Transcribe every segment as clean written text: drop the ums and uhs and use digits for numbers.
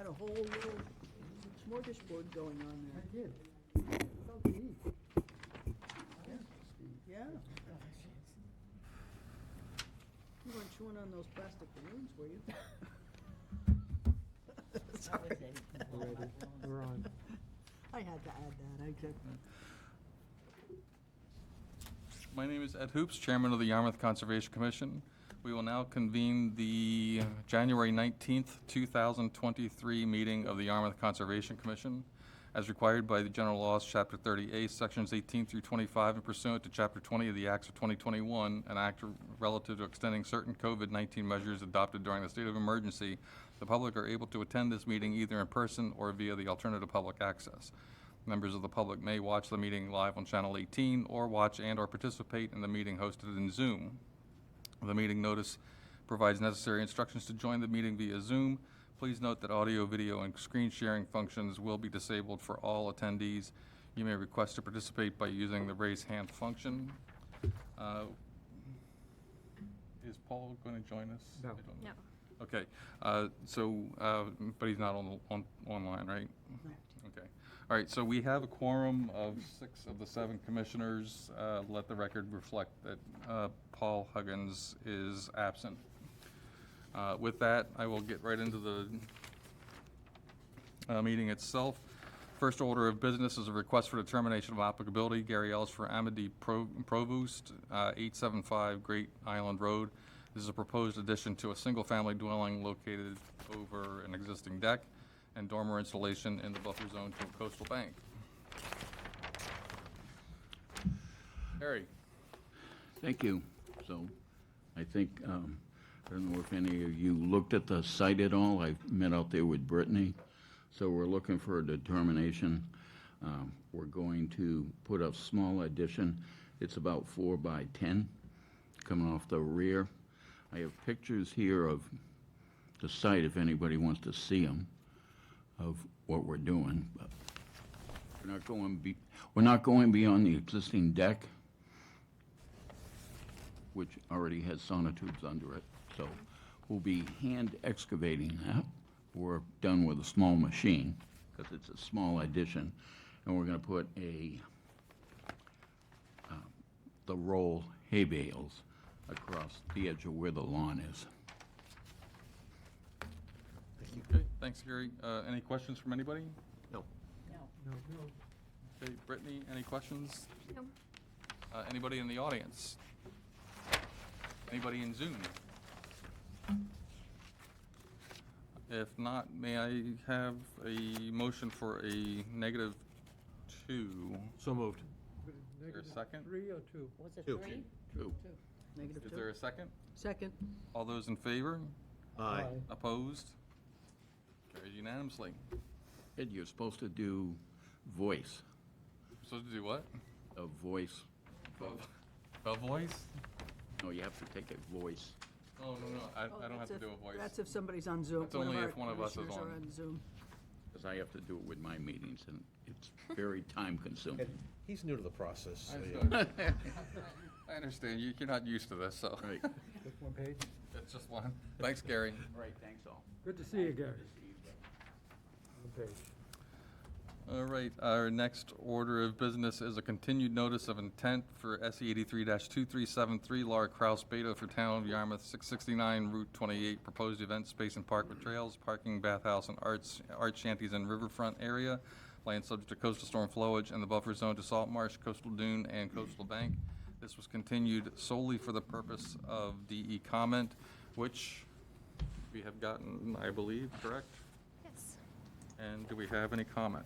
had a whole little smorgasbord going on I there. did. Felt the heat. Yeah. You weren't chewing on those plastic balloons, were you? Sorry. We're ready. We're on. I had to add that, I just. My name is Ed Hoops, Chairman of the Yarmouth Conservation Commission. We will now convene the January 19th, 2023 meeting of the Yarmouth Conservation Commission. As required by the General Laws, Chapter 30A, Sections 18 through 25, and pursuant to Chapter 20 of the Acts of 2021, an act relative to extending certain COVID-19 measures adopted during the state of emergency, the public are able to attend this meeting either in person or via the alternative public access. Members of the public may watch the meeting live on Channel 18 or watch and/or participate in the meeting hosted in Zoom. The meeting notice provides necessary instructions to join the meeting via Zoom. Please note that audio, video, and screen sharing functions will be disabled for all attendees. You may request to participate by using the raise hand function. Is Paul going to join us? No. I don't know. No. Okay, but he's not online, right? Okay. All right, so we have a quorum of 6 of the 7 commissioners. Let the record reflect that Paul Huggins is absent. With that, I will get right into the meeting itself. First order of business is a request for determination of applicability. Gary Ellis for Amity Provost, 875 Great Island Road. This is a proposed addition to a single-family dwelling located over an existing deck and dormer installation in the buffer zone to a coastal bank. Harry. Thank you. So I think, I don't know if any of you looked at the site at all. I met out there with Brittany. So we're looking for a determination. We're going to put a small addition. It's about 4 by 10 coming off the rear. I have pictures here of the site if anybody wants to see them, of what we're doing. But we're not going beyond the existing deck, which already has sonotubes under it. So we'll be hand excavating that. We're done with a small machine because it's a small addition. And we're going to put the roll hay bales across the edge of where the lawn is. Okay, thanks, Gary. Any questions from anybody? No. Okay, Brittany, any questions? No. Anybody in the audience? Anybody in Zoom? If not, may I have a motion for a -2? So moved. Is there a second? 3 or 2? Was it Two. 3? True. Negative Is 2? there a second? Second. All those in favor? Aye. Opposed? Carried unanimously. Ed, you're supposed to do voice, Supposed to do what? a voice. A voice? No, you have to take a voice. Oh, no, I don't have to do a voice. That's if somebody's on Zoom. That's only our if one of us is commissioners are on. Zoom. Because I have to do it with my meetings, and it's very time-consuming. He's new to the process, so I yeah. understand. I understand. You're not used to this, so. Right. Just one page? It's just one. Thanks, Gary. All right, thanks all. Good to see you, Gary. One page. All right, our next order of business is a continued notice of intent for SE 83-2373 Laura Kraus Beta for Town of Yarmouth, 669 Route 28, proposed event space and park with trails, parking, bathhouse, and art shanties in riverfront area, land subject to coastal storm flowage, and the buffer zone to salt marsh, coastal dune, and coastal bank. This was continued solely for the purpose of DE comment, which we have gotten, I believe, correct? Yes. And do we have any comment?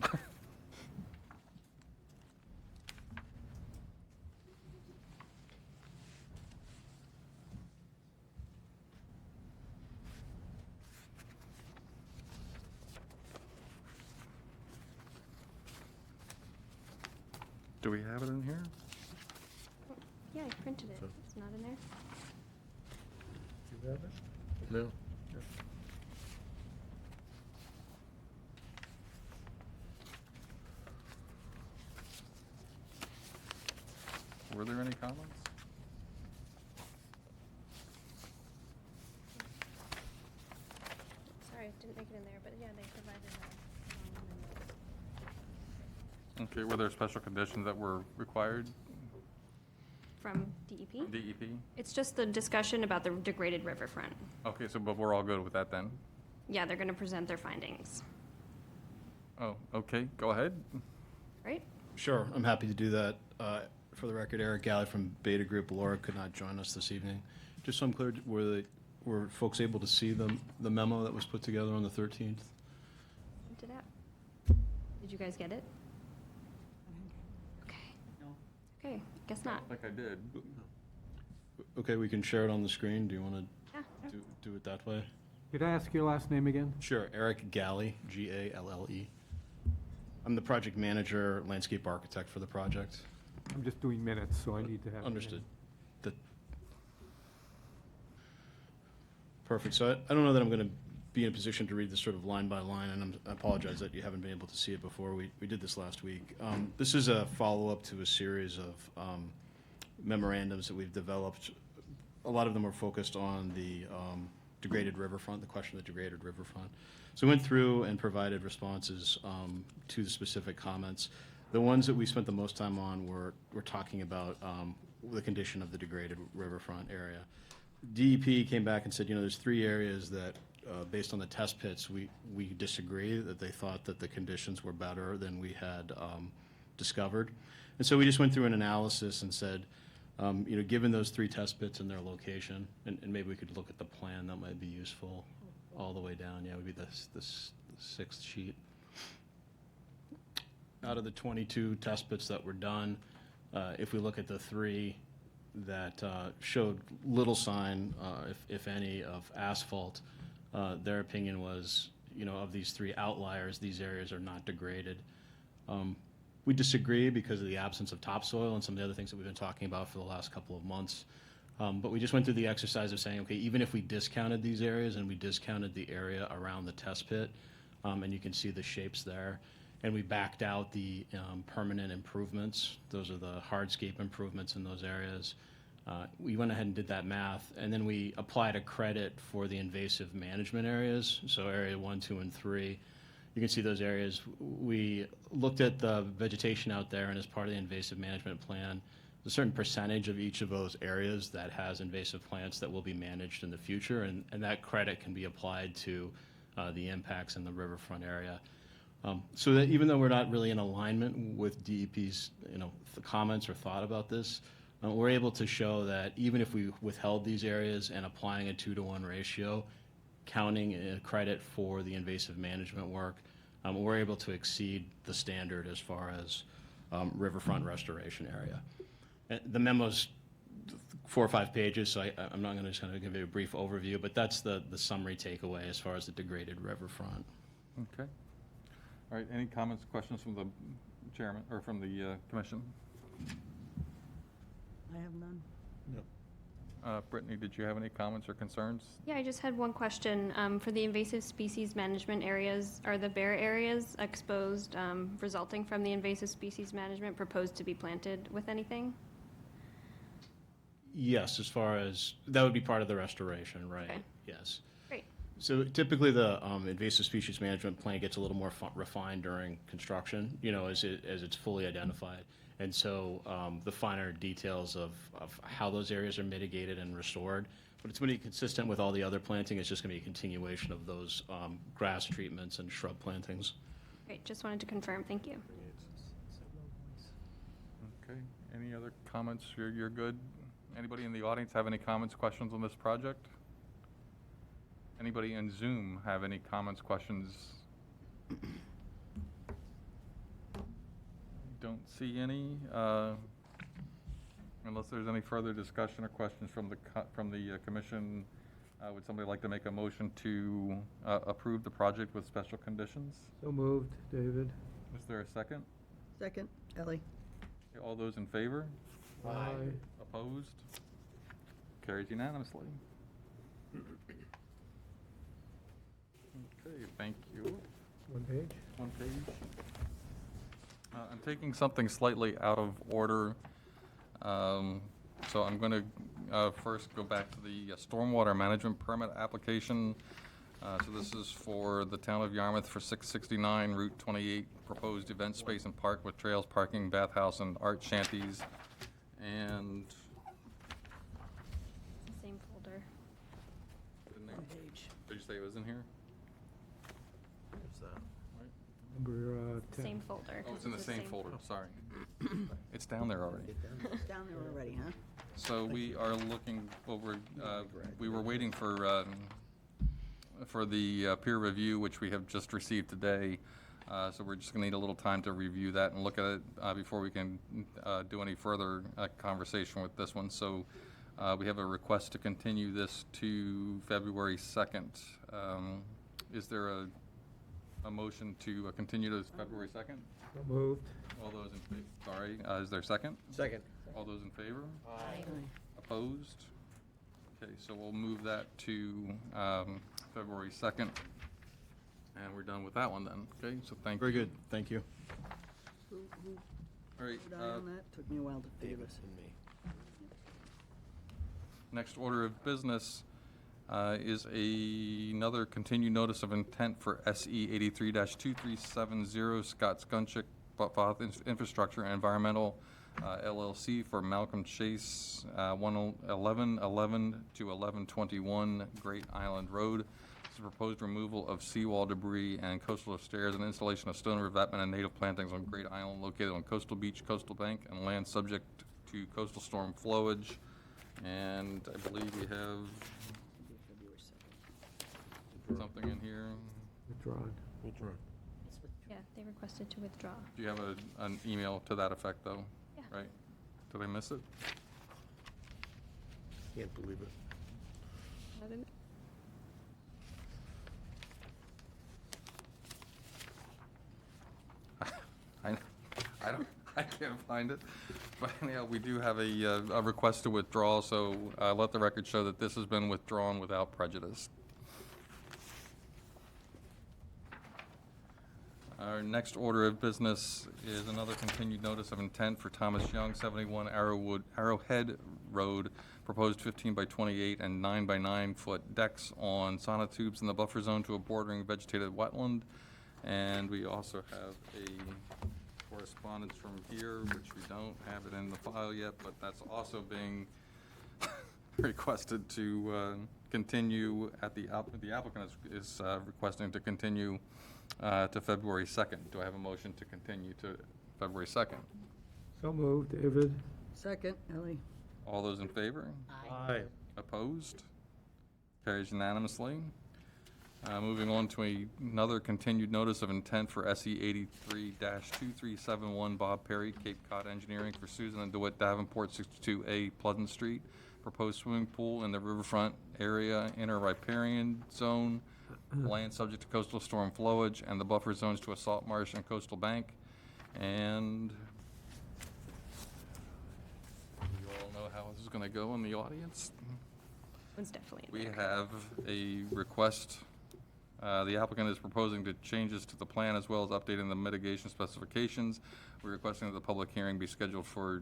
Do we have it in here? Yeah, I printed it. It's not in there. Do you have it? No. Were there any comments? Sorry, I didn't make it in there, but yeah, they provided Okay, were there special conditions that were required? From DEP? DEP? It's just the discussion about the degraded riverfront. Okay, so, but we're all good with that then? Yeah, they're gonna present their findings, Oh, okay, go ahead. right? Sure, I'm happy to do that. For the record, Eric Galley from Beta Group. Laura could not join us this evening. Just so I'm clear, were folks able to see the memo that was put together on the 13th? Sent it out. Did you guys get it? Okay. No. Okay, guess not. Like I did. Okay, we can share it on the screen. Do you want Yeah. to do it that way? Could I ask your last name again? Sure, Eric Galley, Galle. I'm the project manager, landscape architect for the project. I'm just doing minutes, so I need to have. the Understood. name. Perfect. So I don't know that I'm going to be in a position to read this sort of line by line, and I apologize that you haven't been able to see it before. We did this last week. This is a follow-up to a series of memorandums that we've developed. A lot of them are focused on the degraded riverfront, the question of the degraded riverfront. So we went through and provided responses to the specific comments. The ones that we spent the most time on were talking about the condition of the degraded riverfront area. DEP came back and said, there's 3 areas that, based on the test pits, we disagree, that they thought that the conditions were better than we had discovered. And so we just went through an analysis and said, given those 3 test pits and their location, and maybe we could look at the plan, that might be useful all the way down. Yeah, it would be the 6th sheet. Out of the 22 test pits that were done, if we look at the 3 that showed little sign, if any, of asphalt, their opinion was, of these 3 outliers, these areas are not degraded. We disagree because of the absence of topsoil and some of the other things that we've been talking about for the last couple of months. But we just went through the exercise of saying, okay, even if we discounted these areas and we discounted the area around the test pit, and you can see the shapes there, and we backed out the permanent improvements, those are the hardscape improvements in those areas. We went ahead and did that math, and then we applied a credit for the invasive management areas, so area 1, 2, and 3. You can see those areas. We looked at the vegetation out there, and as part of the invasive management plan, a certain percentage of each of those areas that has invasive plants that will be managed in the future, and that credit can be applied to the impacts in the riverfront area. So that even though we're not really in alignment with DEP's comments or thought about this, we're able to show that even if we withheld these areas and applying a 2-to-1 ratio, counting a credit for the invasive management work, we're able to exceed the standard as far as riverfront restoration area. The memo's 4 or 5 pages, so I'm not going to just kind of give you a brief overview, but that's the summary takeaway as far as the degraded riverfront. Okay. All right, any comments, questions from the chairman, or from the commission? I have none. Brittany, did you have any comments or concerns? Yeah, I just had one question. For the invasive species management areas, are the bare areas exposed, resulting from the invasive species management, proposed to be planted with anything? Yes, as far as, that would be part of the restoration, right? Okay. Yes. Great. So typically, the invasive species management plan gets a little more refined during construction, as it's fully identified. And so the finer details of how those areas are mitigated and restored, but it's going to be consistent with all the other planting. It's just going to be a continuation of those grass treatments and shrub plantings. Great, just wanted to confirm. Thank you. Okay, any other comments? You're good? Anybody in the audience have any comments, questions on this project? Anybody in Zoom have any comments, questions? Don't see any. Unless there's any further discussion or questions from the commission, would somebody like to make a motion to approve the project with special conditions? So moved, David. Is there a second? Second, Ellie. Okay, all those in favor? Aye. Opposed? Carries unanimously. Okay, thank you. 1 page? One page. I'm taking something slightly out of order. So I'm going to first go back to the stormwater management permit application. So this is for the town of Yarmouth for 669 Route 28, proposed event space and park with trails, parking, bathhouse, and art shanties. And It's the same folder. Page. did you say it was in here? What's that? Number 10. Same folder. Oh, 'cause it's in the same folder, sorry. It's down there already. It's down there already, huh? So we are looking over, we were waiting for the peer review, which we have just received today. So we're just gonna need a little time to review that and look at it before we can do any further conversation with this one. So we have a request to continue this to February 2nd. Is there a motion to continue to February 2nd? So moved. All those in favor, sorry, is there a second? Second. All those in favor? Aye. Opposed? Okay, so we'll move that to February 2nd, and we're done with that one then, okay? So thank you. Very good, thank you. Who All right, put eye on that? Took me a while to figure David this. and me. next order of business is another continued notice of intent for SE 83-2370 Scott Skunchik, Bath Infrastructure and Environmental LLC for Malcolm Chase, 1111 to 1121 Great Island Road. This is proposed removal of seawall debris and coastal stairs and installation of stone revetment and native plantings on Great Island located on coastal beach, coastal bank, and land subject to coastal storm flowage. And I believe we have February 2nd. something in here. Withdrawn. Withdrawn. Yeah, they requested to withdraw. Do you have an email to that effect, though? Yeah. Right? Did I miss it? Can't believe it. I didn't- I can't find it. But anyhow, we do have a request to withdraw, so let the record show that this has been withdrawn without prejudice. Our next order of business is another continued notice of intent for Thomas Young, 71 Arrowhead Road, proposed 15 by 28 and 9 by 9 foot decks on sonotubes in the buffer zone to a bordering vegetated wetland. And we also have a correspondence from here, which we don't have it in the file yet, but that's also being requested to continue at the applicant is requesting to continue to February 2nd. Do I have a motion to continue to February 2nd? So moved. David. Second, Ellie. All those in favor? Aye. Opposed? Carries unanimously. Moving on to another continued notice of intent for SE 83-2371 Bob Perry, Cape Cod Engineering for Susan and DeWitt Davenport, 62A Pleasant Street. Proposed swimming pool in the riverfront area, inner riparian zone, land subject to coastal storm flowage, and the buffer zones to a salt marsh and coastal bank. And you all know how this is going to go in the audience. One's definitely in We there. have a request. The applicant is proposing to changes to the plan as well as updating the mitigation specifications. We're requesting that the public hearing be scheduled for,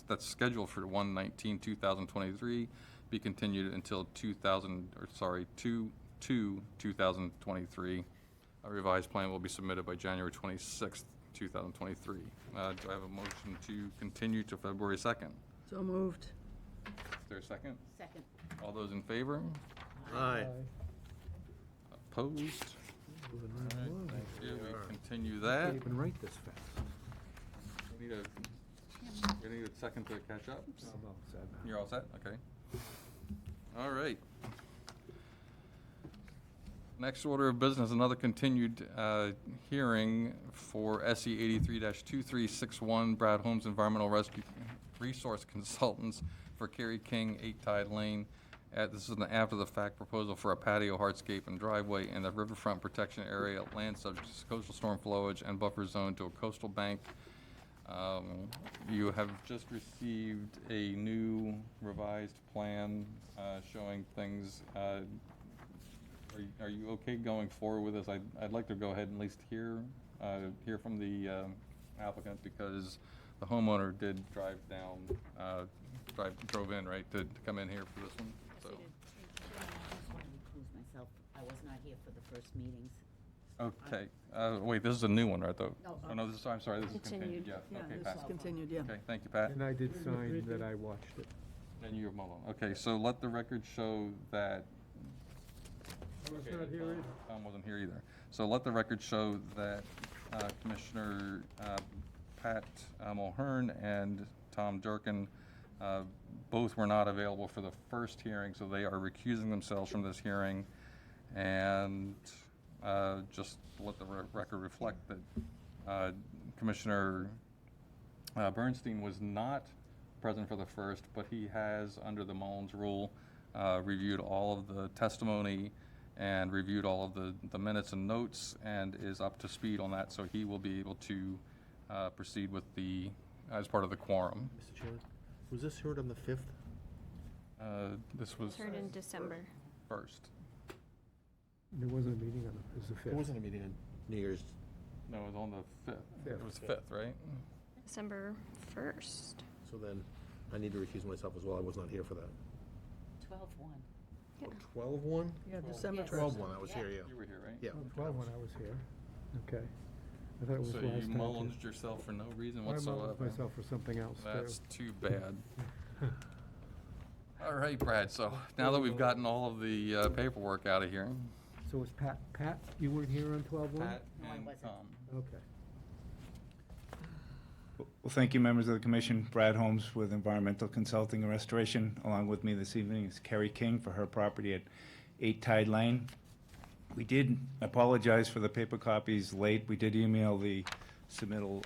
that's scheduled for 1/19/2023, be continued until 2023. A revised plan will be submitted by January 26th, 2023. Do I have a motion to continue to February 2nd? So moved. Is there a second? Second. All those in favor? Aye. Opposed? Moving All right right, along. thank you. We are. We continue I that. can't even write this fast. We need a second to catch up. I'm all set now. You're all set? Okay. All right. Next order of business, another continued hearing for SE 83-2361 Brad Holmes Environmental Rescue Resource Consultants for Kerry King, 8 Tide Lane. This is an after-the-fact proposal for a patio, hardscape, and driveway in the riverfront protection area, land subject to coastal storm flowage and buffer zone to a coastal bank. You have just received a new revised plan showing things. Are you okay going forward with this? I'd like to go ahead and at least hear from the applicant, because the homeowner did drove in, right, to come in here for this one, so. I just wanted to recuse myself I was not here for the first meetings. Okay, wait, this is a new one, right, though? No, Oh, no, this is, I'm sorry, this is continued, Continued. yeah. Yeah, Okay, this Pat. is continued, yeah. Okay, thank you, Pat. And I did sign that I watched it. And you have Mullen. Okay, so let the record show that. I was Okay, not here either. Tom wasn't here either. So let the record show that Commissioner Pat Mulhern and Tom Durkin both were not available for the first hearing, so they are recusing themselves from this hearing. And just let the record reflect that Commissioner Bernstein was not present for the first, but he has, under the Mullins rule, reviewed all of the testimony and reviewed all of the minutes and notes and is up to speed on that, so he will be able to proceed with as part of the quorum. Mr. Chairman, was this heard on the 5th? This was Heard in December. first. There wasn't a meeting on it, it was the 5th. There wasn't a meeting on New Year's. No, it was on the 5th. It Fifth. was 5th, right? December 1st. So then I need to recuse myself as well. I was not here for that. 12-1. 12-1? Yeah, December Yes. 1st. 12-1, I was here, yeah. You were here, right? Yeah. Well, 12 when I was here. Okay. I thought it was So last you time. too. Mullins yourself for no reason I Mullinsed whatsoever? myself for something else, too. That's too bad. All right, Brad, so now that we've gotten all of the paperwork out of here, So was Pat, you weren't here on 12/1? Pat No, I and wasn't. Tom. Okay. Well, thank you, members of the commission. Brad Holmes with Environmental Consulting and Restoration. Along with me this evening is Carrie King for her property at 8 Tide Lane. We did apologize for the paper copies late. We did email the submittal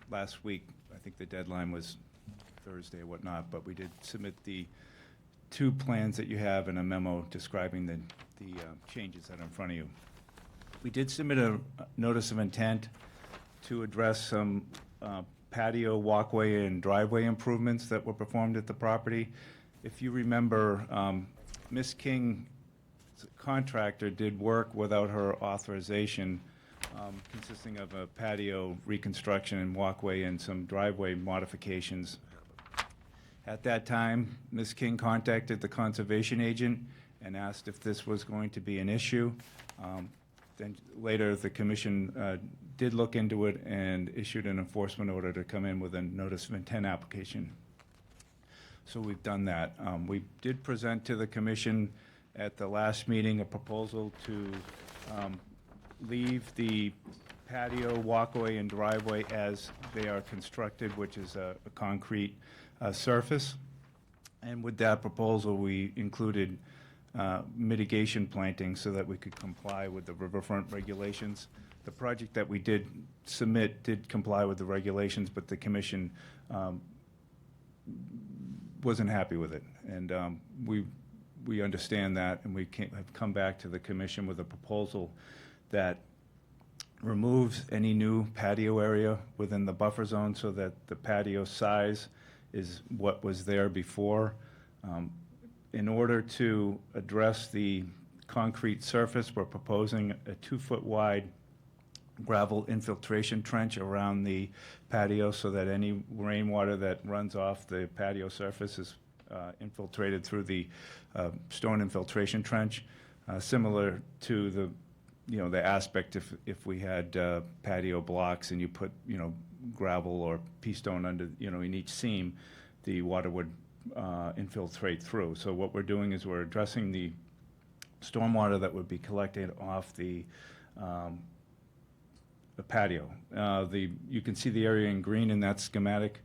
last week. I think the deadline was Thursday or whatnot, but we did submit the 2 plans that you have and a memo describing the changes that are in front of you. We did submit a notice of intent to address some patio, walkway, and driveway improvements that were performed at the property. If you remember, Ms. King's contractor did work without her authorization, consisting of a patio reconstruction and walkway and some driveway modifications. At that time, Ms. King contacted the conservation agent and asked if this was going to be an issue. Then later, the commission did look into it and issued an enforcement order to come in with a notice of intent application. So we've done that. We did present to the commission at the last meeting a proposal to leave the patio, walkway, and driveway as they are constructed, which is a concrete surface. And with that proposal, we included mitigation planting so that we could comply with the riverfront regulations. The project that we did submit did comply with the regulations, but the commission wasn't happy with it. And we understand that, and we have come back to the commission with a proposal that removes any new patio area within the buffer zone so that the patio size is what was there before. In order to address the concrete surface, we're proposing a 2-foot wide gravel infiltration trench around the patio so that any rainwater that runs off the patio surface is infiltrated through the stone infiltration trench, similar to the aspect if we had patio blocks and you put gravel or pea stone under in each seam, the water would infiltrate through. So what we're doing is we're addressing the stormwater that would be collected off the patio. You can see the area in green in that schematic.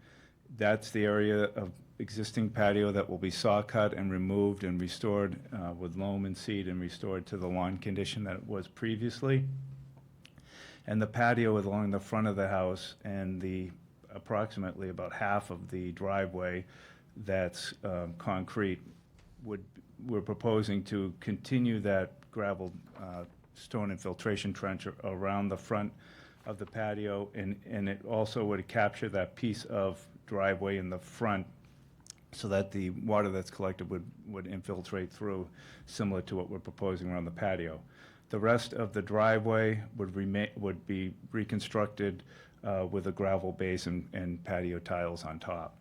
That's the area of existing patio that will be saw cut and removed and restored with loam and seed and restored to the lawn condition that it was previously. And the patio along the front of the house and the approximately about half of the driveway that's concrete we're proposing to continue that gravel stone infiltration trench around the front of the patio, and it also would capture that piece of driveway in the front so that the water that's collected would infiltrate through, similar to what we're proposing around the patio. The rest of the driveway would be reconstructed with a gravel base and patio tiles on top.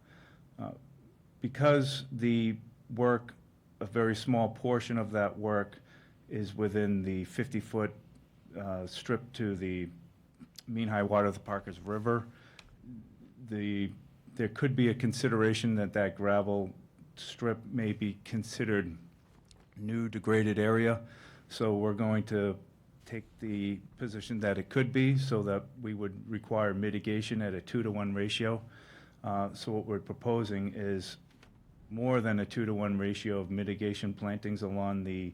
Because the work, a very small portion of that work is within the 50-foot strip to the mean high water of the Parkers River. There could be a consideration that that gravel strip may be considered new degraded area. So we're going to take the position that it could be, so that we would require mitigation at a 2-to-1 ratio. So what we're proposing is more than a 2-to-1 ratio of mitigation plantings along the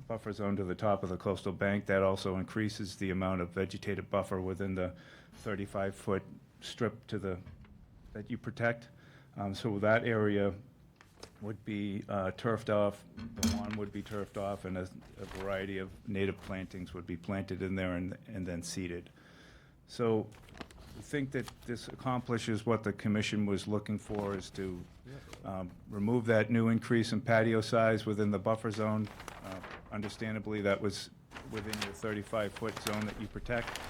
buffer zone to the top of the coastal bank. That also increases the amount of vegetative buffer within the 35-foot strip that you protect. So that area would be turfed off, the lawn would be turfed off, and a variety of native plantings would be planted in there and then seeded. So we think that this accomplishes what the commission was looking for, is to remove that new increase in patio size within the buffer zone. Understandably, that was within your 35-foot zone that you protect.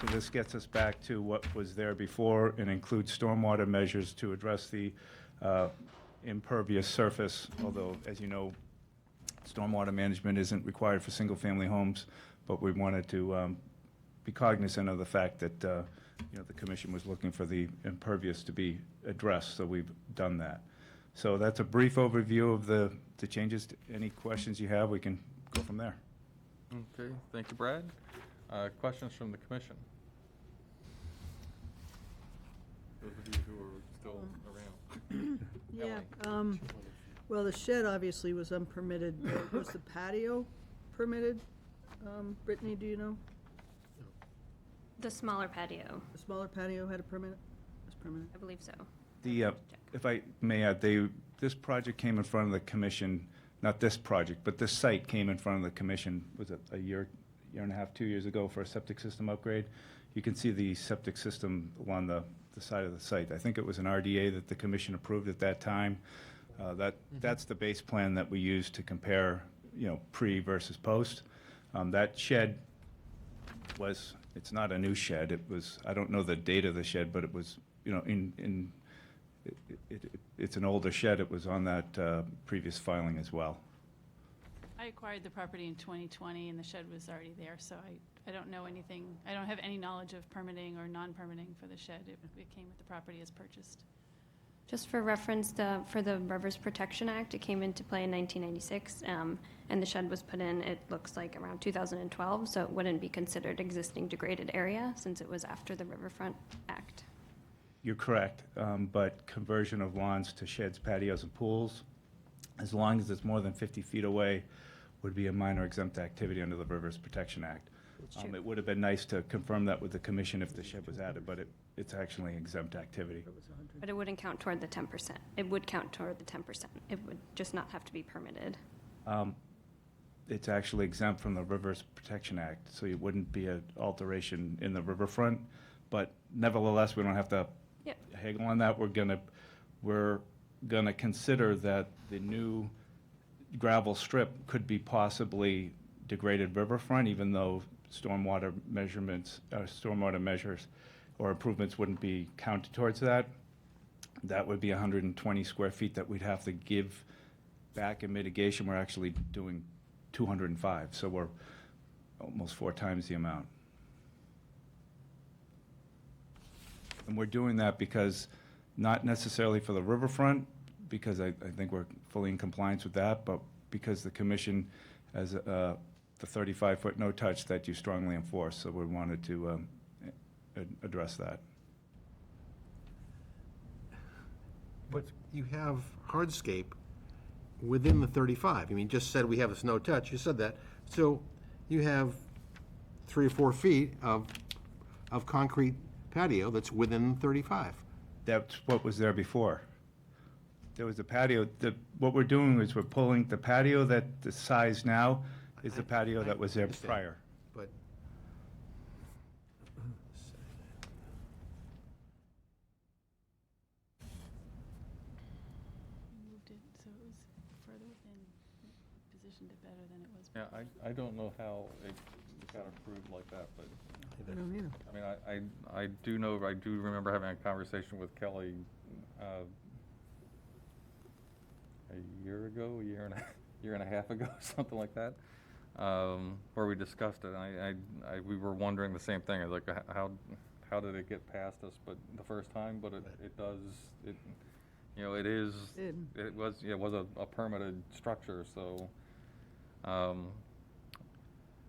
So this gets us back to what was there before and includes stormwater measures to address the impervious surface, although, as you know, stormwater management isn't required for single-family homes, but we wanted to be cognizant of the fact that the commission was looking for the impervious to be addressed, so we've done that. So that's a brief overview of the changes. Any questions you have, we can go from there. Okay, thank you, Brad. Questions from the commission? Those of you who are still around. Yeah, well, the shed obviously was unpermitted. Was the patio permitted? Brittany, do you know? The smaller patio, The smaller patio had a permit? Was permitted? I believe so. If I may add, this project came in front of the commission, not this project, but this site came in front of the commission, was it a year and a half, 2 years ago, for a septic system upgrade. You can see the septic system along the side of the site. I think it was an RDA that the commission approved at that time. That's the base plan that we used to compare, pre versus post. That shed it's not a new shed. It was, I don't know the date of the shed, but it was, it's an older shed. It was on that previous filing as well. I acquired the property in 2020, and the shed was already there, so I don't know anything. I don't have any knowledge of permitting or non-permitting for the shed. It came with the property as purchased. Just for reference, for the Rivers Protection Act, it came into play in 1996, and the shed was put in, it looks like, around 2012, so it wouldn't be considered existing degraded area since it was after the Riverfront Act. You're correct, but conversion of lawns to sheds, patios, and pools, as long as it's more than 50 feet away, would be a minor exempt activity under the Rivers Protection Act. true. It would have been nice to confirm that with the commission if the shed was added, but it's actually exempt activity. But it wouldn't count toward the 10%. It would count toward the 10%. It would just not have to be permitted. It's actually exempt from the Rivers Protection Act, so it wouldn't be an alteration in the riverfront. But nevertheless, we don't have to Yep. haggle on that. We're gonna consider that the new gravel strip could be possibly degraded riverfront, even though stormwater measures or improvements wouldn't be counted towards that. That would be 120 square feet that we'd have to give back in mitigation. We're actually doing 205, so we're almost 4 times the amount. And we're doing that because, not necessarily for the riverfront, because I think we're fully in compliance with that, but because the commission has the 35-foot no-touch that you strongly enforce, so we wanted to address that. But you have hardscape within the 35. I mean, you just said we have a snow touch, you said that. So you have 3 or 4 feet of concrete patio that's within 35. That's what was there before. There was a patio, what we're doing is we're pulling the patio that the size now is the patio that was there understand. prior. But We moved it so it was further within, positioned it better than it was. Yeah, I don't know how it got approved like that, but, I don't either. I mean, I do know, I do remember having a conversation with Kelly a year ago, a year and a half. year and a half ago, something like that, where we discussed it. We were wondering the same thing, like, how did it get past us, but the first time, but it does, you know, it was a permitted structure, so,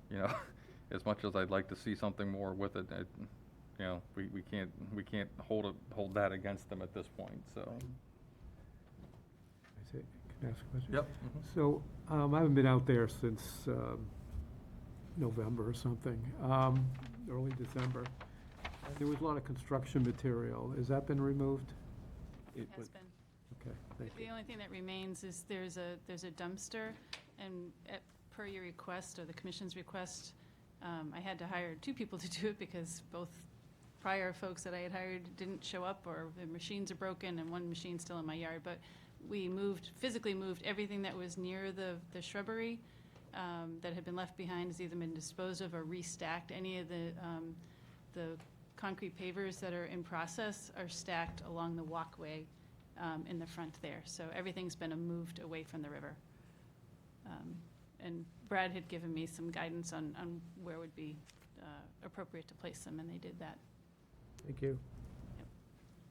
you know, as much as I'd like to see something more with it, you know, we can't hold that against them at this point, so. Can I ask a question? Yep. So, I haven't been out there since November or something, early December. There was a lot of construction material. Has that been removed? It has been. Okay, thank you. The only thing that remains is there's a dumpster, and per your request, or the commission's request, I had to hire 2 people to do it because both prior folks that I had hired didn't show up, or the machines are broken, and one machine's still in my yard. But we physically moved everything that was near the shrubbery that had been left behind, has either been disposed of or restacked. Any of the concrete pavers that are in process are stacked along the walkway in the front there. So everything's been moved away from the river. And Brad had given me some guidance on where would be appropriate to place them, and they did that. Thank you.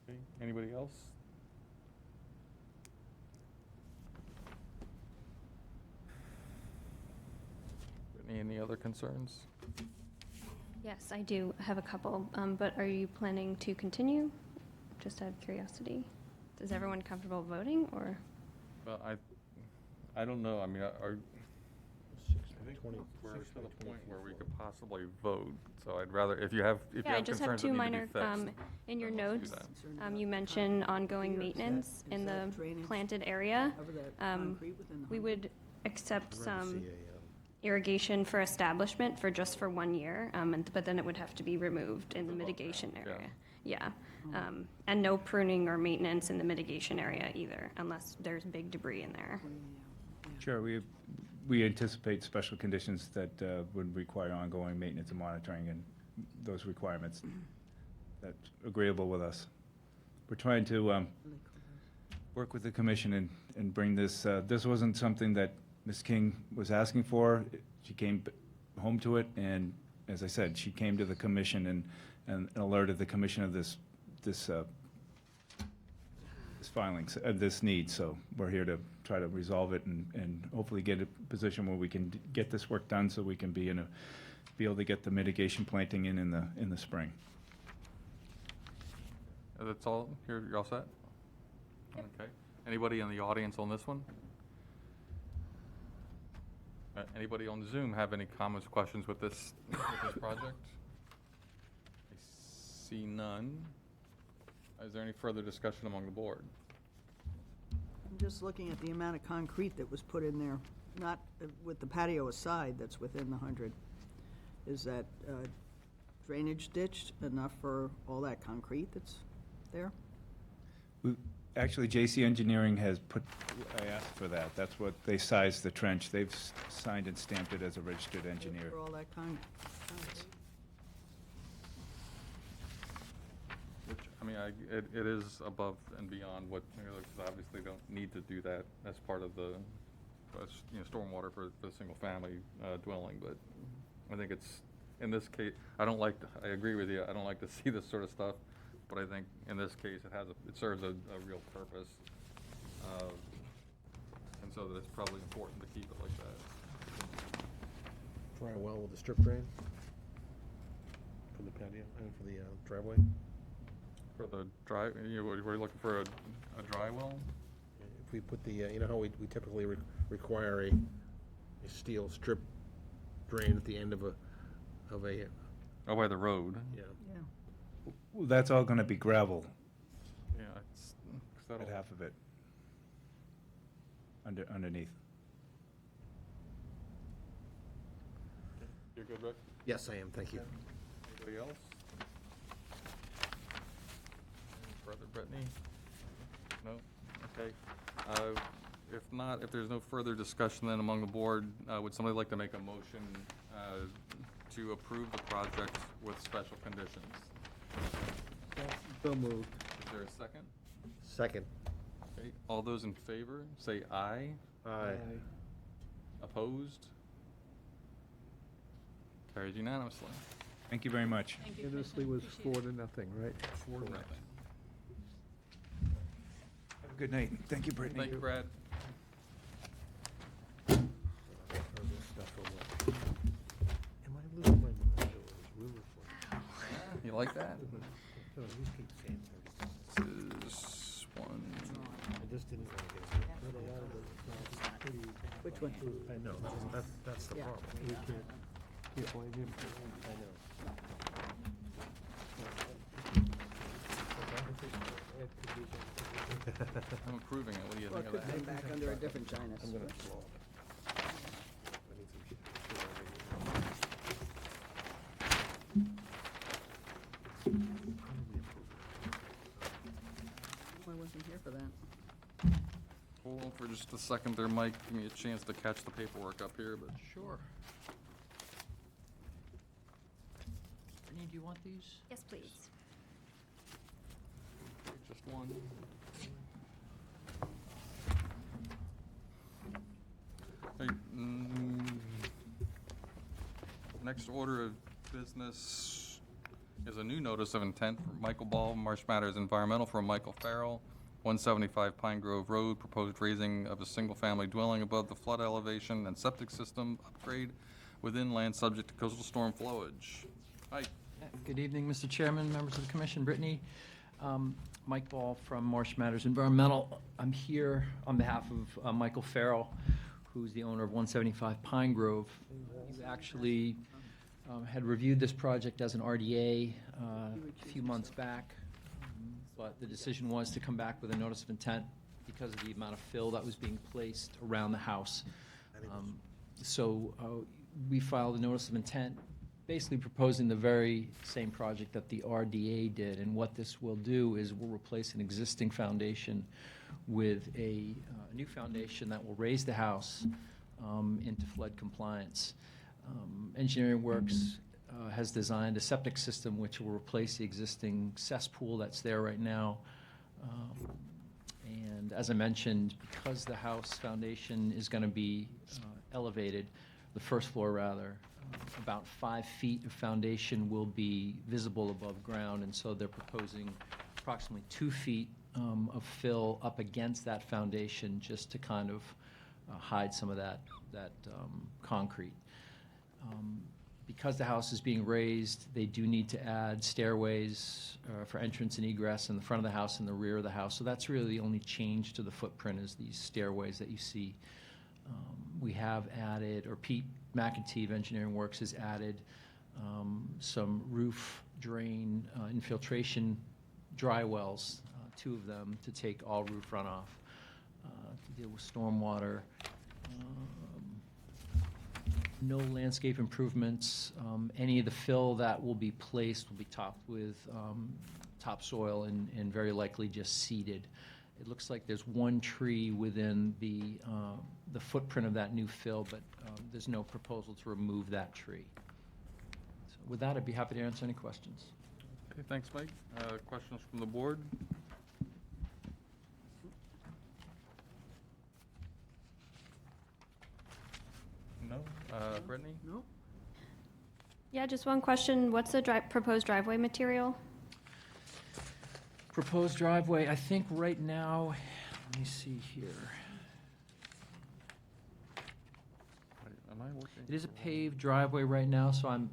Okay, anybody else? Brittany, any other concerns? Yes, I do have a couple, but are you planning to continue? Just out of curiosity. Is everyone comfortable voting, or? Well, I don't know, I mean, I think we're to the point where we could possibly vote, so I'd rather, if you have Yeah, I just have concerns that 2 need minor, to be fixed. in your then let's do notes, that. you mentioned ongoing maintenance Is in the that drainage? planted area. Cover that Um, concrete within the We 100? would accept I'd rather some see irrigation for establishment for just for 1 year, but then it would have to be removed in the mitigation yeah. area. Yeah, and no pruning or maintenance in the mitigation area either, unless there's big debris in there. Sure, we anticipate special conditions that would require ongoing maintenance and monitoring and those requirements. That's agreeable with us. We're trying to work with the commission and bring this, this wasn't something that Ms. King was asking for. She came home to it, and as I said, she came to the commission and alerted the commission of this filing, this need. So we're here to try to resolve it and hopefully get a position where we can get this work done so we can be able to get the mitigation planting in the spring. That's all, you're all set? Okay. Anybody in the audience on this one? Anybody on Zoom have any comments, questions with this project? I see none. Is there any further discussion among the board? I'm just looking at the amount of concrete that was put in there, not with the patio aside, that's within the 100. Is that drainage ditch enough for all that concrete that's there? Actually, JC Engineering has I asked for that. That's what, they sized the trench. They've signed and stamped it as a registered engineer. For all that concrete? Which, I mean, it is above and beyond what, you know, 'cause obviously don't need to do that as part of the, you know, stormwater for the single-family dwelling, but I think it's, in this case, I agree with you, I don't like to see this sort of stuff, but I think in this case, it serves a real purpose. And so that it's probably important to keep it like that. Dry well with the strip drain for the patio, and for the driveway. For the we're looking for a dry well? If we put the, you know how we typically require a steel strip drain at the end of a, Oh, by the road? yeah. Yeah. Well, that's all going to be gravel, Yeah, it's, 'cause that'll- at half of it, underneath. You're good, Rick? Yes, I am, thank you. Anybody else? Brother Brittany? No? Okay. If not, if there's no further discussion then among the board, would somebody like to make a motion to approve the project with special conditions? So moved. Is there a second? Second. Okay, all those in favor, say aye. Aye. Opposed? Carried unanimously. Thank you very much. Thank you, Unanimously Commissioner. was Appreciate it. 4-0, right? 4-0. Have a good night. Thank you, Brittany. Thank you, Brad. Am I losing my mind, or is rumor for You like that? No, you keep saying This is one. I just didn't want to get. Which one? I know, that's the Yeah. problem. We can't blame him. I know. I'm approving it. What do you Well, think it of could come that? back under a different Janus. I'm gonna slow it. I need some shit. I wasn't here for that. Hold on for just a second there, Mike. Give me a chance to catch the paperwork up here, but. Sure. Brittany, do you want these? Yes, please. Just one. Hey, Next order of business is a new notice of intent for Michael Ball, Marsh Matters Environmental, from Michael Farrell, 175 Pine Grove Road, proposed raising of a single-family dwelling above the flood elevation and septic system upgrade within land subject to coastal storm flowage. Mike? Good evening, Mr. Chairman, members of the commission, Brittany. Mike Ball from Marsh Matters Environmental. I'm here on behalf of Michael Farrell, who's the owner of 175 Pine Grove. He actually had reviewed this project as an RDA a few months back, but the decision was to come back with a notice of intent because of the amount of fill that was being placed around the house. So we filed a notice of intent, basically proposing the very same project that the RDA did. And what this will do is we'll replace an existing foundation with a new foundation that will raise the house into flood compliance. Engineering Works has designed a septic system which will replace the existing cesspool that's there right now. And as I mentioned, because the house foundation is going to be elevated, the first floor rather, about 5 feet of foundation will be visible above ground, and so they're proposing approximately 2 feet of fill up against that foundation just to kind of hide some of that concrete. Because the house is being raised, they do need to add stairways for entrance and egress in the front of the house and the rear of the house. So that's really the only change to the footprint, is these stairways that you see. We have added, or Pete McEntee of Engineering Works has added some roof drain infiltration dry wells, 2 of them, to take all roof runoff, to deal with stormwater. No landscape improvements. Any of the fill that will be placed will be topped with topsoil and very likely just seeded. It looks like there's 1 tree within the footprint of that new fill, but there's no proposal to remove that tree. So with that, I'd be happy to answer any questions. Okay, thanks, Mike. Questions from the board? No? Brittany? No? Yeah, just one question. What's the proposed driveway material? Proposed driveway, I think right now, let me see here. Am I working? It is a paved driveway right now, so I'm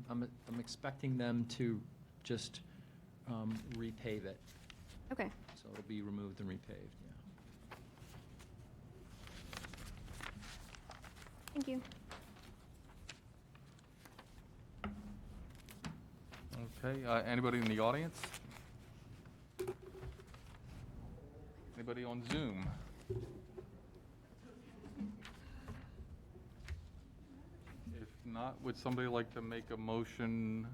expecting them to just repave it. Okay. So it'll be removed and repaved, yeah. Thank you. Okay, anybody in the audience? Anybody on Zoom? If not, would somebody like to make a motion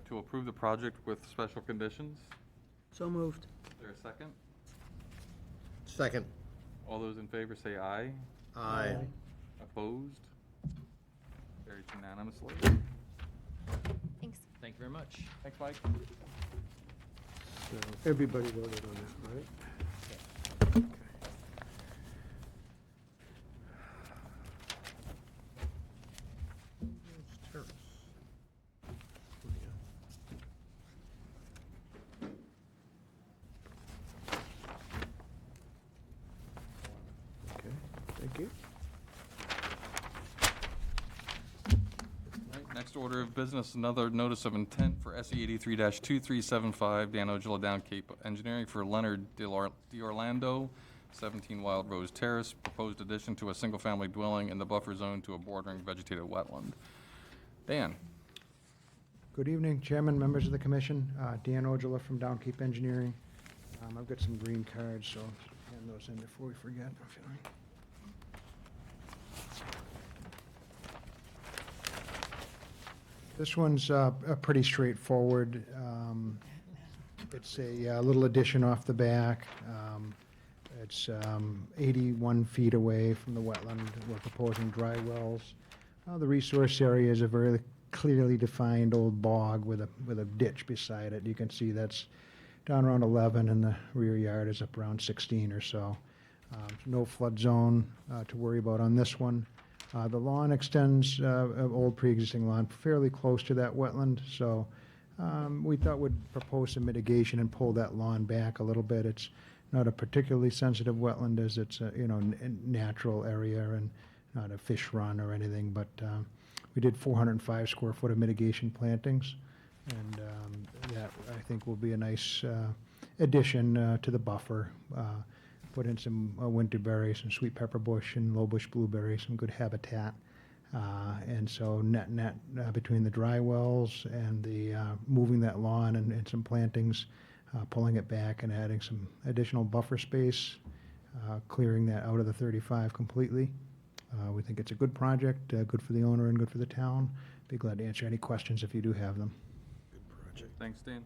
to approve the project with special conditions? So moved. Is there a second? Second. All those in favor say aye. Aye. Opposed? Carried unanimously. Thanks. Thank you very much. Thanks, Mike. So everybody voted on this, right? Next order of business, another notice of intent for SE 83-2375, Dan Ojala Down Cape Engineering for Leonard D'Orlando, 17 Wild Rose Terrace, proposed addition to a single-family dwelling in the buffer zone to a bordering vegetated wetland. Dan? Good evening, Chairman, members of the commission. Dan Ojala from Down Cape Engineering. I've got some green cards, so hand those in before we forget. This one's pretty straightforward. It's a little addition off the back. It's 81 feet away from the wetland. We're proposing dry wells. The resource area is a very clearly defined old bog with a ditch beside it. You can see that's down around 11, and the rear yard is up around 16 or so. No flood zone to worry about on this one. The lawn extends, old pre-existing lawn, fairly close to that wetland, so we thought we'd propose some mitigation and pull that lawn back a little bit. It's not a particularly sensitive wetland, as it's a natural area and not a fish run or anything, but we did 405 square foot of mitigation plantings, and that, I think, will be a nice addition to the buffer. Put in some winterberry, some sweet pepper bush and low bush blueberry, some good habitat. And so net between the dry wells and the moving that lawn and some plantings, pulling it back and adding some additional buffer space, clearing that out of the 35 completely. We think it's a good project, good for the owner and good for the town. Be glad to answer any questions if you do have them. Thanks, Dan.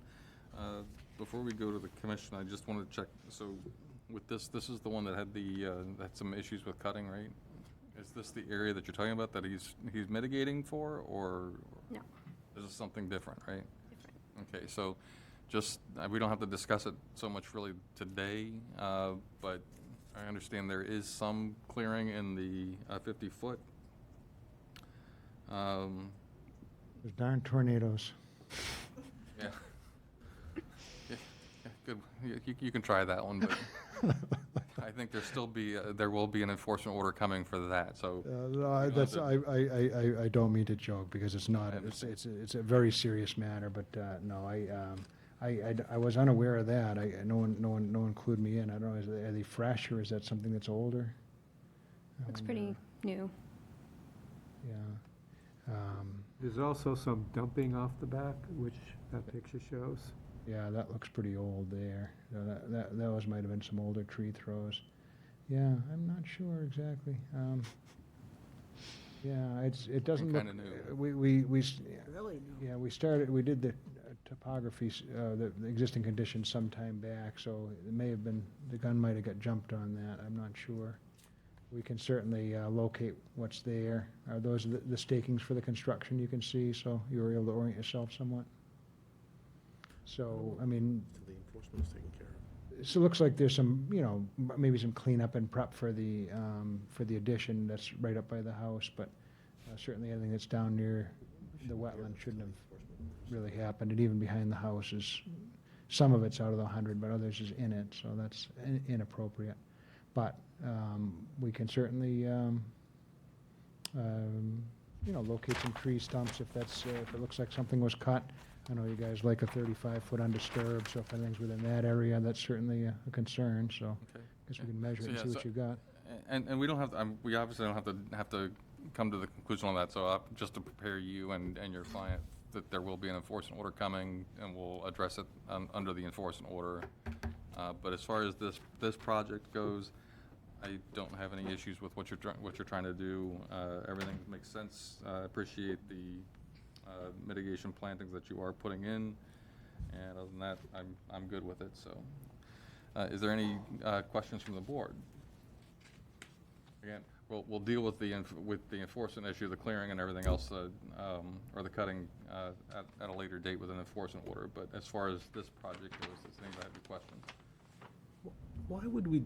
Before we go to the commission, I just wanted to check, so with this is the one that had had some issues with cutting, right? Is this the area that you're talking about that he's mitigating for, or? No. Is this something different, right? Different. Okay, so just, we don't have to discuss it so much really today, but I understand there is some clearing in the 50-foot. Those darn tornadoes. Yeah. Yeah, good. You can try that one, but I think there will be an enforcement order coming for that, so. No, that's, I don't mean to joke, because it's not, it's a very serious matter, but no, I was unaware of that. No one clued me in. I don't know, are they fresh, or is that something that's older? Looks pretty new. Yeah. There's also some dumping off the back, which that picture shows. Yeah, that looks pretty old there. Those might have been some older tree throws. Yeah, I'm not sure exactly. Yeah, it doesn't look. Kinda new. We Really? No. Yeah, we did the topography, the existing conditions some time back, so it may have been, the gun might have got jumped on that, I'm not sure. We can certainly locate what's there. Those are the stakings for the construction you can see, so you were able to orient yourself somewhat. So, I mean, The enforcement is taken care of. so it looks like there's some, maybe some cleanup and prep for the addition that's right up by the house, but certainly anything that's down near the wetland shouldn't have really happened. And even behind the house is, some of it's out of the 100, but others is in it, so that's inappropriate. But we can certainly, locate some tree stumps if it looks like something was cut. I know you guys like a 35-foot undisturbed, so if anything's within that area, that's certainly a concern, so Okay. I guess we can measure it and So, see yeah, what you got. And we don't have to, we obviously don't have to come to the conclusion on that, so just to prepare you and your client that there will be an enforcement order coming, and we'll address it under the enforcement order. But as far as this project goes, I don't have any issues with what you're trying to do. Everything makes sense. I appreciate the mitigation plantings that you are putting in, and other than that, I'm good with it, so. Is there any questions from the board? Again, we'll deal with the enforcement issue, the clearing and everything else, or the cutting at a later date with an enforcement order, but as far as this project goes, does anybody have any questions? Why would we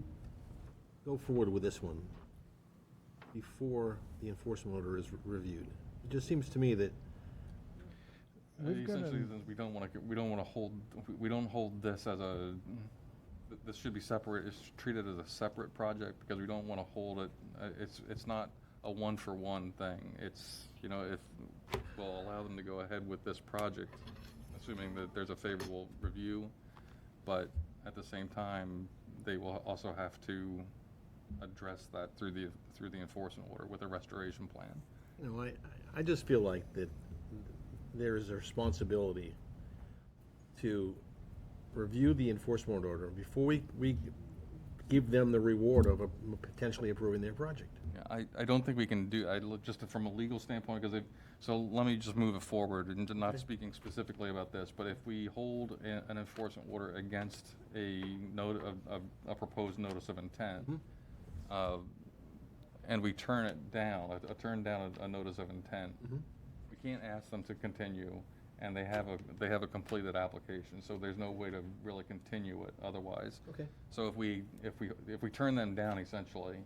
go forward with this one before the enforcement order is reviewed? It just seems to me that We've got Essentially, a- we don't want to hold this as this should be separate, it's treated as a separate project, because we don't want to hold it, it's not a one-for-one thing. It's, you know, if we'll allow them to go ahead with this project, assuming that there's a favorable review, but at the same time, they will also have to address that through the enforcement order with a restoration plan. You know, I just feel like that there is a responsibility to review the enforcement order before we give them the reward of potentially approving their project. Yeah, I don't think we can do, I look just from a legal standpoint, because so let me just move it forward, and not speaking specifically about this, but if we hold an enforcement order against a proposed notice of intent, and we turn it down, turn down a notice of intent, we can't ask them to continue, and they have a completed application, so there's no way to really continue it otherwise. Okay. So if we turn them down essentially,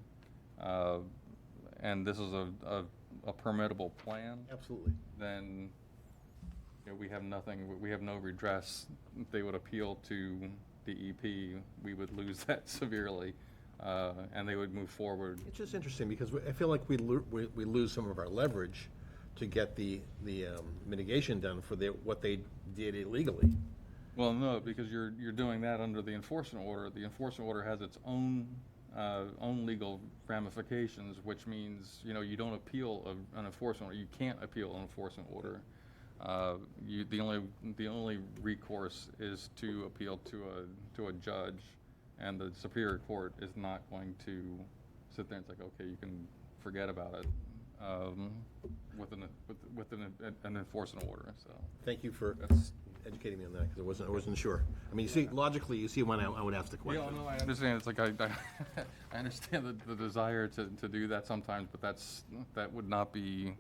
and this is a permittable plan, Absolutely. then, you know, we have nothing, we have no redress. If they would appeal to DEP, we would lose that severely, and they would move forward. It's just interesting because I feel like we lose some of our leverage to get the mitigation done for what they did illegally. Well, no, because you're doing that under the enforcement order. The enforcement order has its own legal ramifications, which means, you know, you don't appeal an enforcement order. You can't appeal an enforcement order. The only recourse is to appeal to a judge, and the Superior Court is not going to sit there and say, okay, you can forget about it with an enforcement order. So Thank you for that's. educating me on that, because I wasn't sure. I mean, you see, logically, you see when I would ask the Yeah, question. no, I understand. It's like I understand the desire to do that sometimes, but that would not be,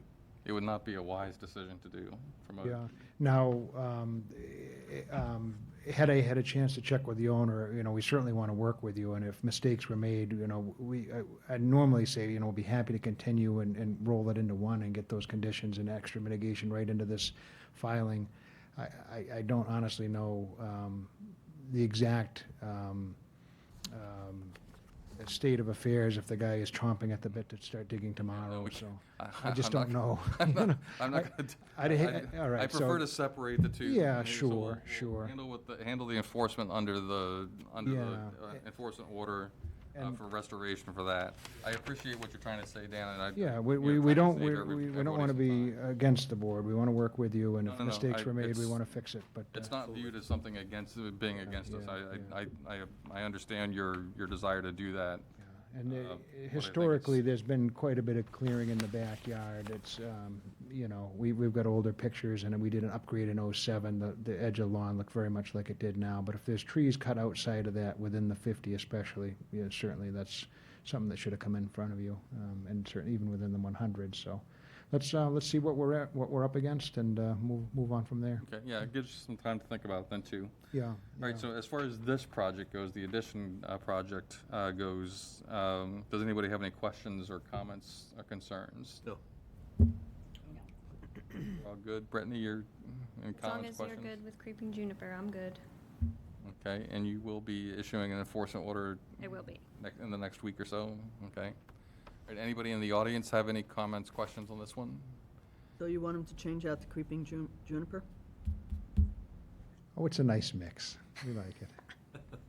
it would not be a wise decision to do from a. Yeah. Now, had I had a chance to check with the owner, you know, we certainly want to work with you, and if mistakes were made, you know, I'd normally say, you know, we'll be happy to continue and roll it into one and get those conditions and extra mitigation right into this filing. I don't honestly know the exact state of affairs if the guy is chomping at the bit to start digging tomorrow, so I just don't know. I'm not gonna. All right, I prefer so- to separate the two. Yeah, Okay, so sure, we'll sure. Handle the enforcement under the Yeah. enforcement order And- for restoration for that. I appreciate what you're trying to say, Dan, and I. Yeah, you're we trying to don't, save we don't want to everybody be some time. against the board. We want to work with you, and No, if no, no, mistakes were made, we it's- want to fix it, but. It's not viewed as something against, being against us. yeah, I understand your desire to do that. And but I think historically, it's- there's been quite a bit of clearing in the backyard. It's, you know, we've got older pictures, and we did an upgrade in '07. The edge of the lawn looked very much like it did now. But if there's trees cut outside of that, within the 50 especially, yeah, certainly that's something that should have come in front of you, and certainly even within the 100. So let's see what we're up against, and move on from there. Okay, yeah, it gives you some time to think about it then, too. Yeah. All right, so as far as this project goes, the addition project goes, does anybody have any questions or comments or concerns? No. All good? Brittany, any As long comments, as you're questions? good with creeping juniper, I'm good. Okay, and you will be issuing an enforcement order I will be. in the next week or so? Okay. All right, anybody in the audience have any comments, questions on this one? So you want them to change out the creeping juniper? Oh, it's a nice mix. We like it.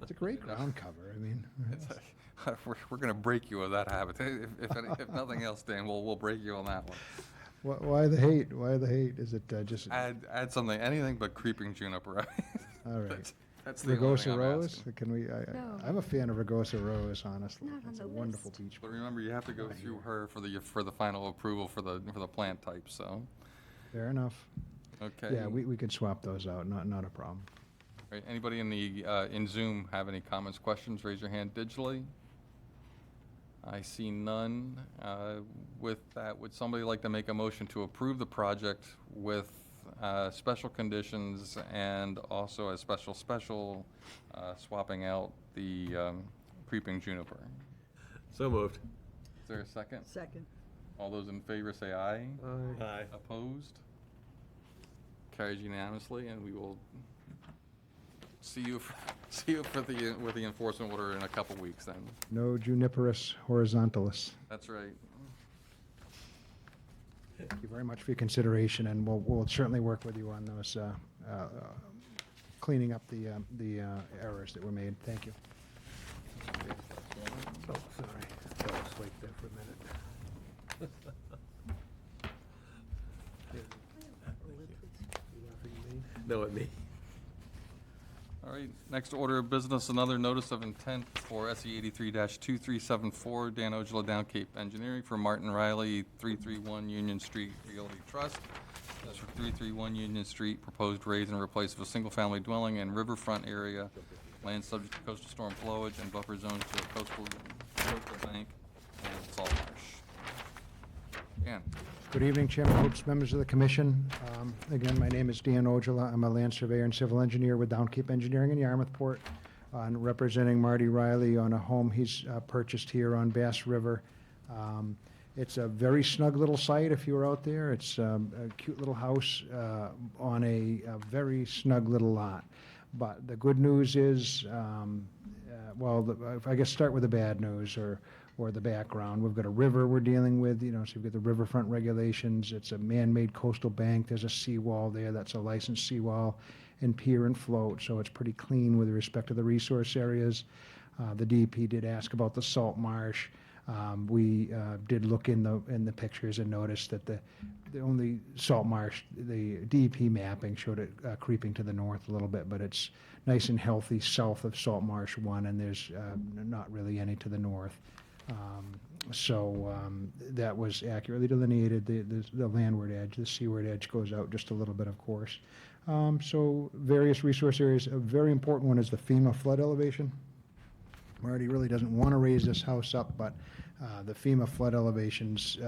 It's a great ground cover, I mean. We're going to break you of that habit. If nothing else, Dan, we'll break you on that one. Why the hate? Why the hate? Is it just, Add something, anything but creeping juniper. all right. That's the only thing Rugosa I'm Rose? asking. Can we, No. I'm a fan of Rugosa Rose, honestly. Not on It's a the wonderful list. beach. But remember, you have to go through her for the final approval for the plant type, so, Fair enough. okay. Yeah, we could swap those out, not a problem. All right, anybody in Zoom have any comments, questions? Raise your hand digitally. I see none. With that, would somebody like to make a motion to approve the project with special conditions and also a special swapping out the creeping juniper? So moved. Is there a second? Second. All those in favor say aye. Aye. Opposed? Carries unanimously, and we will see you with the enforcement order in a couple weeks then. No juniperus horizontalis. That's right. Thank you very much for your consideration, and we'll certainly work with you on those, cleaning up the errors that were made. Thank you. Oh, sorry. I was asleep there for a minute. No, at me. All right, next order of business, another notice of intent for SE 83-2374, Dan Ojala, Down Cape Engineering, for Martin Riley, 331 Union Street Realty Trust. That's for 331 Union Street, proposed raise and replace of a single-family dwelling and riverfront area, land subject to coastal storm flowage and buffer zones to a coastal bank and salt marsh. Dan? Good evening, Chairman Hopes, members of the commission. Again, my name is Dan Ojala. I'm a land surveyor and civil engineer with Down Cape Engineering in Yarmouthport, and representing Marty Riley on a home he's purchased here on Bass River. It's a very snug little site if you were out there. It's a cute little house on a very snug little lot. But the good news is, I guess start with the bad news or the background. We've got a river we're dealing with, so you've got the riverfront regulations. It's a man-made coastal bank. There's a seawall there. That's a licensed seawall and pier and float, so it's pretty clean with respect to the resource areas. The DEP did ask about the salt marsh. We did look in the pictures and noticed that the only salt marsh, the DEP mapping showed it creeping to the north a little bit, but it's nice and healthy south of Salt Marsh 1, and there's not really any to the north. That was accurately delineated. The landward edge, the seaward edge goes out just a little bit, of course. So various resource areas. A very important one is the FEMA flood elevation. Marty really doesn't want to raise this house up, but the FEMA flood elevations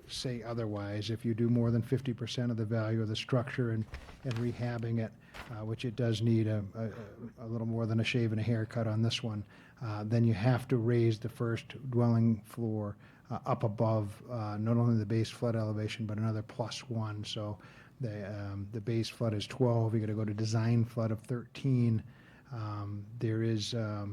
say otherwise. If you do more than 50% of the value of the structure and rehabbing it, which it does need a little more than a shave and a haircut on this one, then you have to raise the first dwelling floor up above not only the base flood elevation, but another +1. So the base flood is 12. You're going to go to design flood of 13. There is a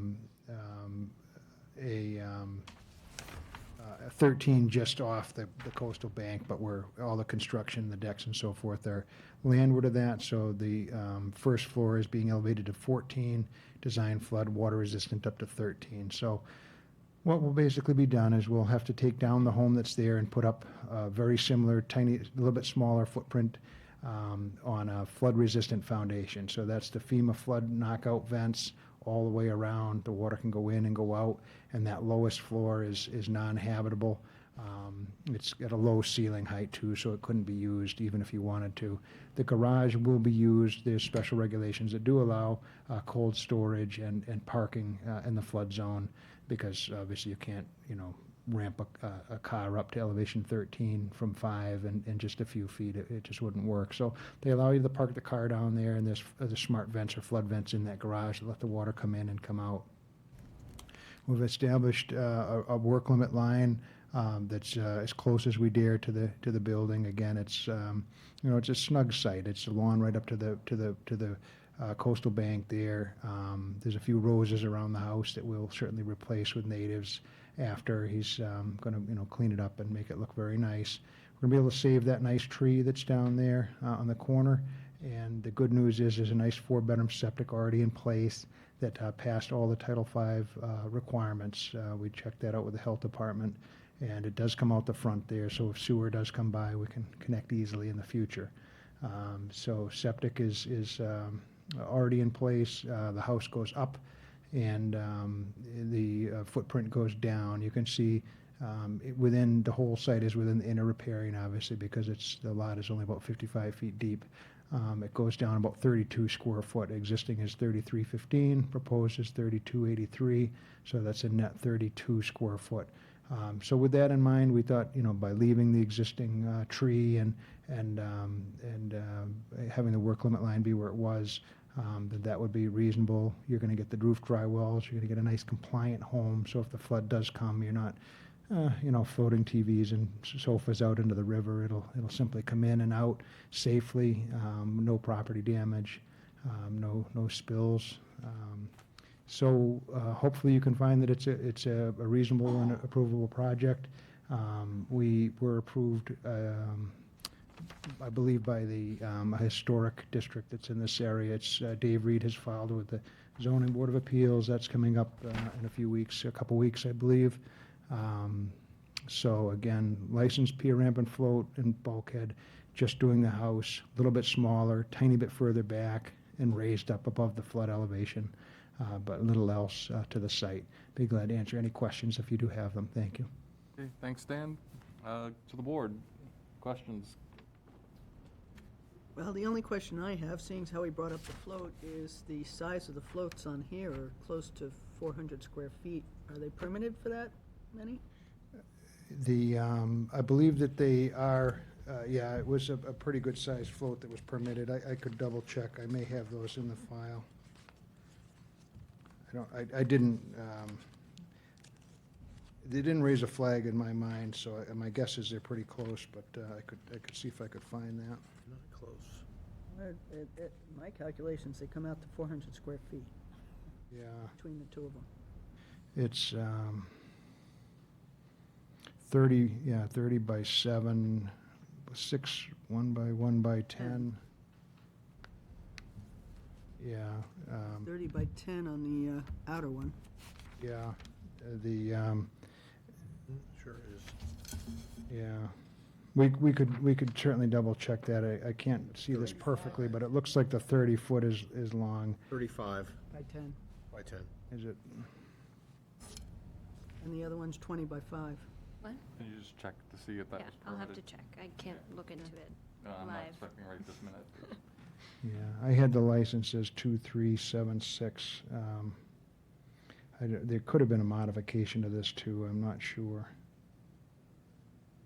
13 just off the coastal bank, but where all the construction, the decks and so forth are landward of that. So the first floor is being elevated to 14, design flood, water resistant up to 13. So what will basically be done is we'll have to take down the home that's there and put up a very similar, tiny, a little bit smaller footprint on a flood resistant foundation. So that's the FEMA flood knockout vents all the way around. The water can go in and go out, and that lowest floor is non-habitable. It's got a low ceiling height too, so it couldn't be used even if you wanted to. The garage will be used. There's special regulations that do allow cold storage and parking in the flood zone, because obviously you can't, ramp a car up to elevation 13 from 5 and just a few feet. It just wouldn't work. So they allow you to park the car down there, and there's the smart vents or flood vents in that garage that let the water come in and come out. We've established a work limit line that's as close as we dare to the building. Again, it's it's a snug site. It's a lawn right up to the coastal bank there. There's a few roses around the house that we'll certainly replace with natives after he's going to clean it up and make it look very nice. We're going to be able to save that nice tree that's down there on the corner. And the good news is there's a nice 4-bedroom septic already in place that passed all the Title V requirements. We checked that out with the health department, and it does come out the front there. So if sewer does come by, we can connect easily in the future. So septic is already in place. The house goes up, and the footprint goes down. You can see within the whole site is within the inner riparian, obviously, because the lot is only about 55 feet deep. It goes down about 32 square foot. Existing is 3315, proposed is 3283, so that's a net 32 square foot. So with that in mind, we thought, by leaving the existing tree and having the work limit line be where it was, that would be reasonable. You're going to get the roof dry wells. You're going to get a nice compliant home. So if the flood does come, you're not, floating TVs and sofas out into the river. It'll simply come in and out safely. No property damage, no spills. So hopefully you can find that it's a reasonable and approvable project. We were approved I believe by the historic district that's in this area. It's, Dave Reed has filed with the Zoning Board of Appeals. That's coming up in a few weeks, a couple weeks, I believe. So again, licensed pier ramp and float and bulkhead, just doing the house, a little bit smaller, tiny bit further back, and raised up above the flood elevation, but little else to the site. Be glad to answer any questions if you do have them. Thank you. Okay, thanks, Dan. To the board, questions? Well, the only question I have, seeing as how he brought up the float, is the size of the floats on here are close to 400 square feet. Are they permitted for that many? The, I believe that they are, yeah, it was a pretty good sized float that was permitted. I could double check. I may have those in the file. I didn't, they didn't raise a flag in my mind, so my guess is they're pretty close, but I could see if I could find that. Not close. My calculations, they come out to 400 square feet Yeah, between the two of them. it's 30, yeah, 30 by 7, 6, 1 by 1 by 10. Yeah, 30 by 10 on the outer one. yeah, the, Sure is. yeah. We could certainly double check that. I can't see this perfectly, but it looks like the 30 foot is long. 35 By 10. by 10. Is it? And the other one's 20 by 5. What? Can you just check to see if that Yeah, was I'll have to permitted? check. I can't look into it. I'm not live. expecting right this minute. Yeah, I had the licenses 2376. There could have been a modification to this too, I'm not sure.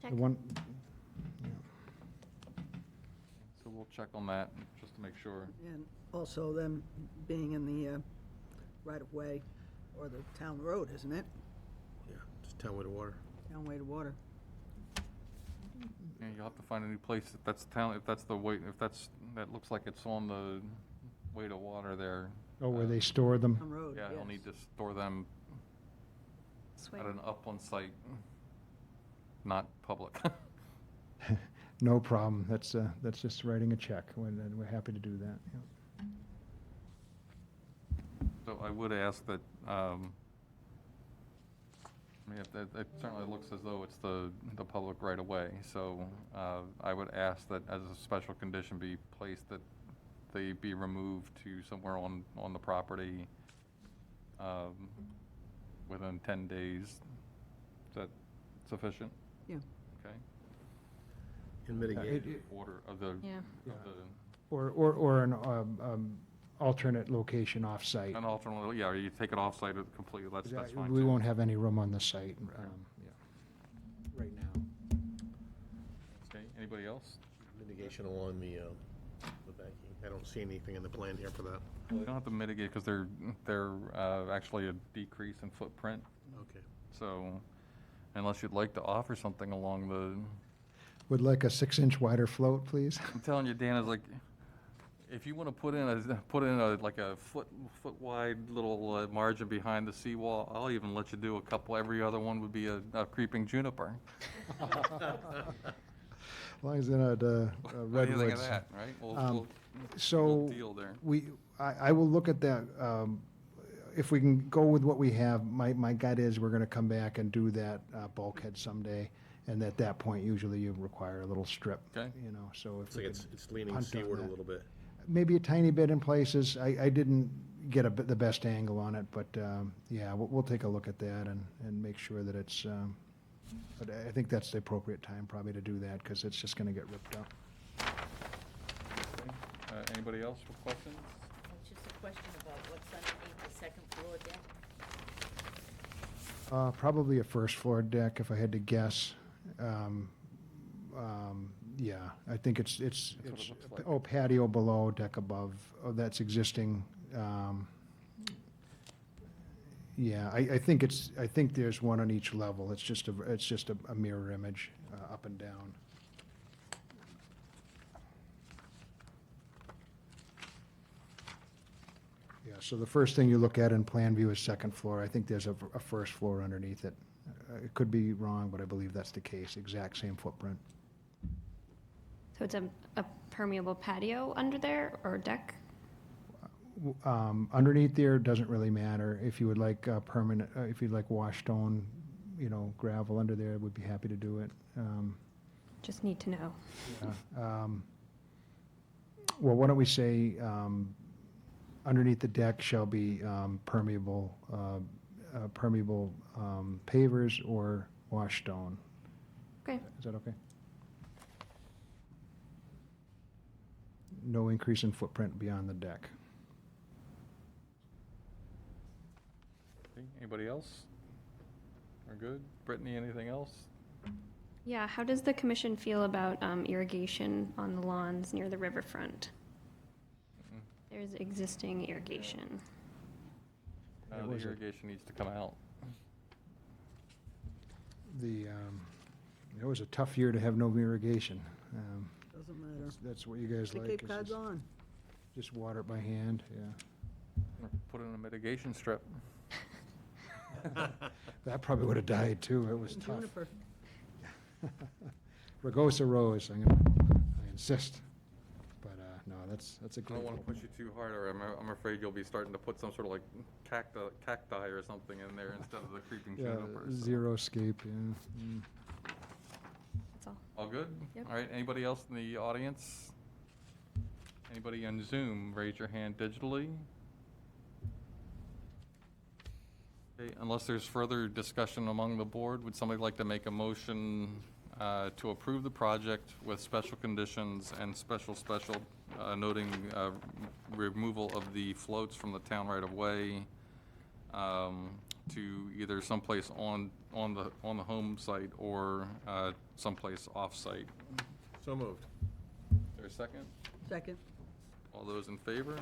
Check. The one, So we'll check on that, just to make sure. And also them being in the right-of-way or the town road, isn't it? Yeah, just town way to water. Town way to water. Yeah, you'll have to find a new place, if that's town, if that's the way, if that's, that looks like it's on the way to water there. oh, where they store them? Town road, Yeah, you'll yes. need to store them Swear. at an upland site, not public. No problem, that's just writing a check, we're happy to do that. yeah. So I would ask that, I mean, it certainly looks as though it's the public right of way. So I would ask that as a special condition be placed that they be removed to somewhere on the property within 10 days. Is that sufficient? Yeah. Okay. And mitigate. Order of the, Yeah. of the, Or an alternate location off-site. an alternate, yeah, or you take it off-site completely, that's fine We too. won't have any room on the site, yeah, right now. Okay, anybody else? Mitigation along the banking. I don't see anything in the plan here for that. Well, they don't have to mitigate because they're actually a decrease in footprint. Okay. So unless you'd like to offer something along the, Would like a 6-inch wider float, please? I'm telling you, Dan, it's like, if you want to put in like a foot wide little margin behind the seawall, I'll even let you do a couple. Every other one would be a creeping juniper. As long as they're not What do you think redwoods. of that, right? So We'll deal there. I will look at that. If we can go with what we have, my gut is we're going to come back and do that bulkhead someday. And at that point, usually you require a little strip, Okay. you know, so if It's we like can it's leaning hunt on seaward a that. little bit. Maybe a tiny bit in places. I didn't get the best angle on it, but yeah, we'll take a look at that and make sure that it's, but I think that's the appropriate time probably to do that, because it's just going to get ripped up. Anybody else with questions? It's just a question about what's underneath the second floor deck. Probably a first floor deck, if I had to guess. Yeah, I think it's, what it looks like. oh, patio below, deck above, oh, that's existing. Yeah, I think there's one on each level. It's just a mirror image, up and down. Yeah, so the first thing you look at in plan view is second floor. I think there's a first floor underneath it. It could be wrong, but I believe that's the case, exact same footprint. So it's a permeable patio under there or deck? Underneath there, doesn't really matter. If you would like permanent, if you'd like washed stone, gravel under there, we'd be happy to do it. Just need to know. Well, why don't we say, underneath the deck shall be permeable pavers or washed stone. Okay. Is that okay? No increase in footprint beyond the deck. Okay, anybody else? We're good? Brittany, anything else? Yeah, how does the commission feel about irrigation on the lawns near the riverfront? There's existing irrigation. The irrigation needs to come out. It was a tough year to have no irrigation. Doesn't matter. That's what you guys The like. Cape is Cod's just- on. Just water it by hand, yeah. Put in a mitigation strip. That probably would have died too, it was tough. Juniper. Ragosa rose, I insist. But, no, that's a I great. don't want to push you too hard, or I'm afraid you'll be starting to put some sort of like cacti or something in there instead of the creeping Yeah, juniper. so. zero scape, yeah. Mm. That's all. All good? Yep. All right, anybody else in the audience? Anybody on Zoom, raise your hand digitally. Okay, unless there's further discussion among the board, would somebody like to make a motion to approve the project with special conditions and special noting removal of the floats from the town right of way to either someplace on the home site or someplace off-site? So moved. Is there a second? Second. All those in favor?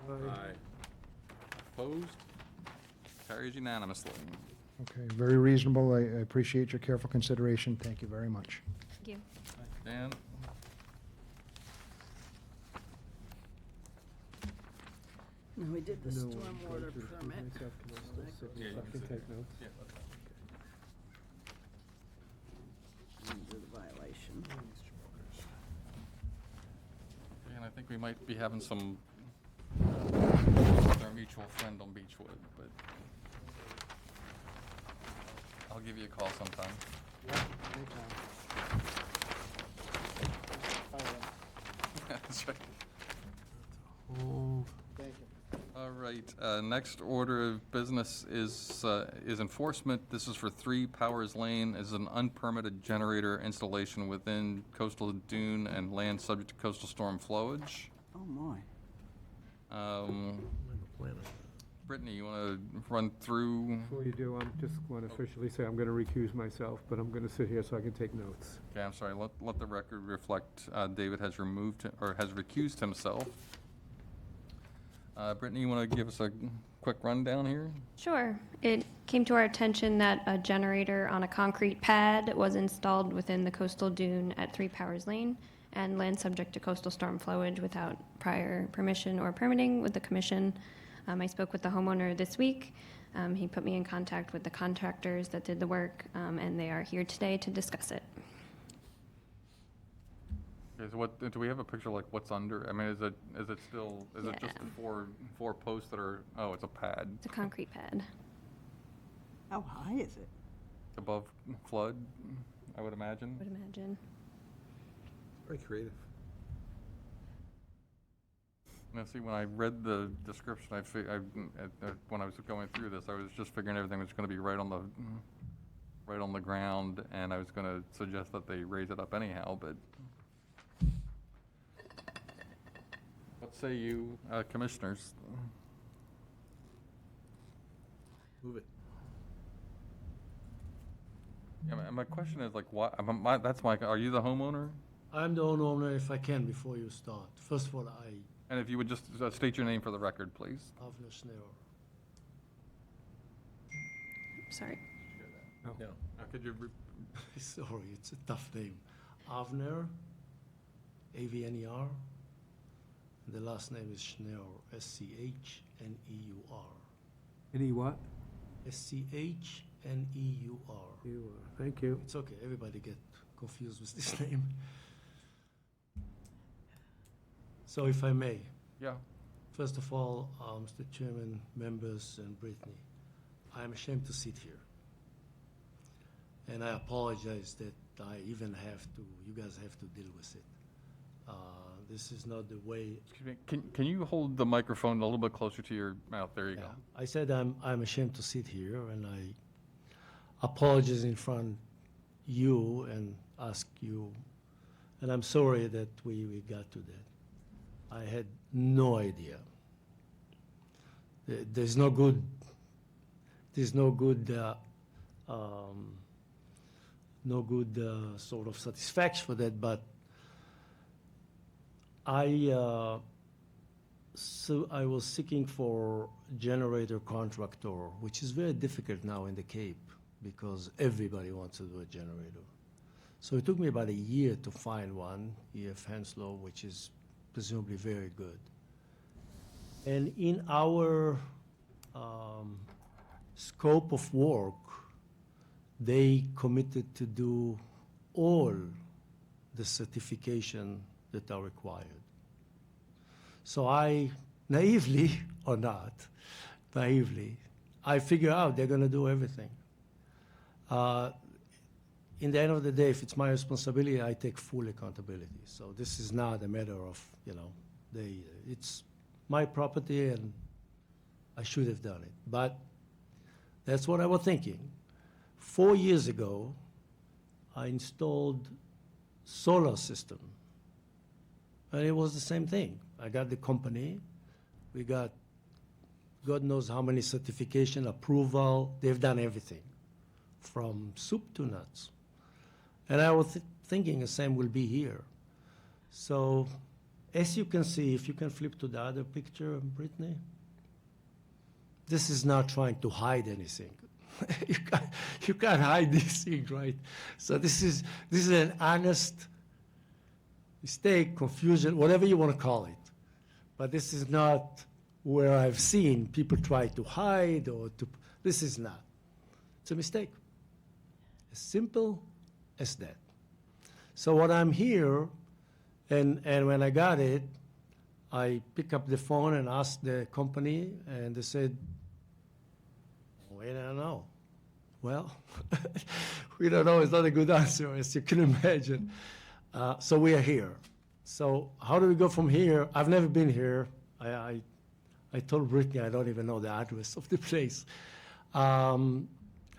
Aye. Opposed? Carries unanimously. Okay, very reasonable, I appreciate your careful consideration, thank you very much. Thank you. Dan? No, we did the No, stormwater can I permit. myself, can I still sit? Yeah, you I can can sit. take notes. Didn't do the violation. And I think we might be having some, with our mutual friend on Beechwood, but I'll give you a call sometime. That's right. Hold. Thank you. All right, next order of business is enforcement. This is for 3 Powers Lane. Is an unpermitted generator installation within coastal dune and land subject to coastal storm flowage. Oh, my. Brittany, you want to run through? Before you do, I'm just want to officially say I'm going to recuse myself, but I'm going to sit here so I can take notes. Okay, I'm sorry, let the record reflect, David has removed, or has recused himself. Brittany, you want to give us a quick rundown here? Sure. It came to our attention that a generator on a concrete pad was installed within the coastal dune at 3 Powers Lane and land subject to coastal storm flowage without prior permission or permitting with the commission. I spoke with the homeowner this week. He put me in contact with the contractors that did the work, and they are here today to discuss it. Okay, so what, do we have a picture like what's under? I mean, is it still, is it just the Yeah. four posts that are, oh, it's a pad It's a concrete pad. How high is it? above flood, I would imagine? I would imagine. Very creative. Now, see, when I read the description, when I was going through this, I was just figuring everything was gonna be right on the ground, and I was gonna suggest that they raise it up anyhow, but what say you, commissioners? Move it. Yeah, my question is like, what, are you the homeowner? I'm the homeowner if I can before you start. First of all, And if you would just state your name for the record, please. Avner Schneur. Sorry. No. Could you, Sorry, it's a tough name. Avner, A-V-N-E-R. And the last name is Schneur, S-C-H-N-E-U-R. Any what? S-C-H-N-E-U-R. Thank you. It's okay, everybody get confused with this name. So if I may, Yeah. first of all, Mr. Chairman, members, and Brittany, I am ashamed to sit here. And I apologize that I even have to, you guys have to deal with it. This is not the way. Excuse me, can you hold the microphone a little bit closer to your mouth? There you go. I said I'm ashamed to sit here, and I apologize in front you and ask you, and I'm sorry that we got to that. I had no idea. There's no good sort of satisfaction for that, but I was seeking for generator contractor, which is very difficult now in the Cape because everybody wants to do a generator. So it took me about a year to find one, E.F. Henslow, which is presumably very good. And in our scope of work, they committed to do all the certification that are required. So I, naively or not, I figure out they're going to do everything. In the end of the day, if it's my responsibility, I take full accountability. So this is not a matter of, it's my property and I should have done it. But that's what I was thinking. 4 years ago, I installed solar system. And it was the same thing. I got the company. We got God knows how many certification, approval. They've done everything from soup to nuts. And I was thinking the same will be here. So as you can see, if you can flip to the other picture, Brittany, this is not trying to hide anything. You can't hide this thing, right? So this is an honest mistake, confusion, whatever you want to call it. But this is not where I've seen people try to hide or to, this is not. It's a mistake. As simple as that. So when I'm here, and when I got it, I pick up the phone and ask the company, and they said, we don't know. Well, we don't know is not a good answer, as you can imagine. So we are here. So how do we go from here? I've never been here. I told Brittany I don't even know the address of the place. How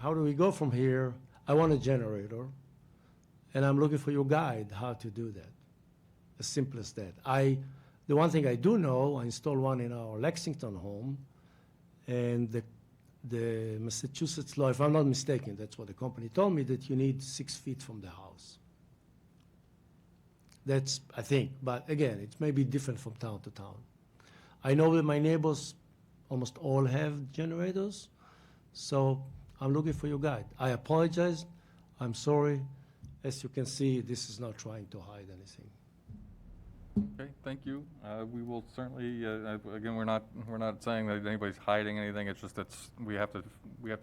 do we go from here? I want a generator, and I'm looking for your guide how to do that. As simple as that. The one thing I do know, I installed one in our Lexington home, and the Massachusetts law, if I'm not mistaken, that's what the company told me, that you need 6 feet from the house. That's, I think, but again, it may be different from town to town. I know that my neighbors almost all have generators, so I'm looking for your guide. I apologize, I'm sorry. As you can see, this is not trying to hide anything. Okay, thank you. We will certainly, again, we're not saying that anybody's hiding anything. It's just we have to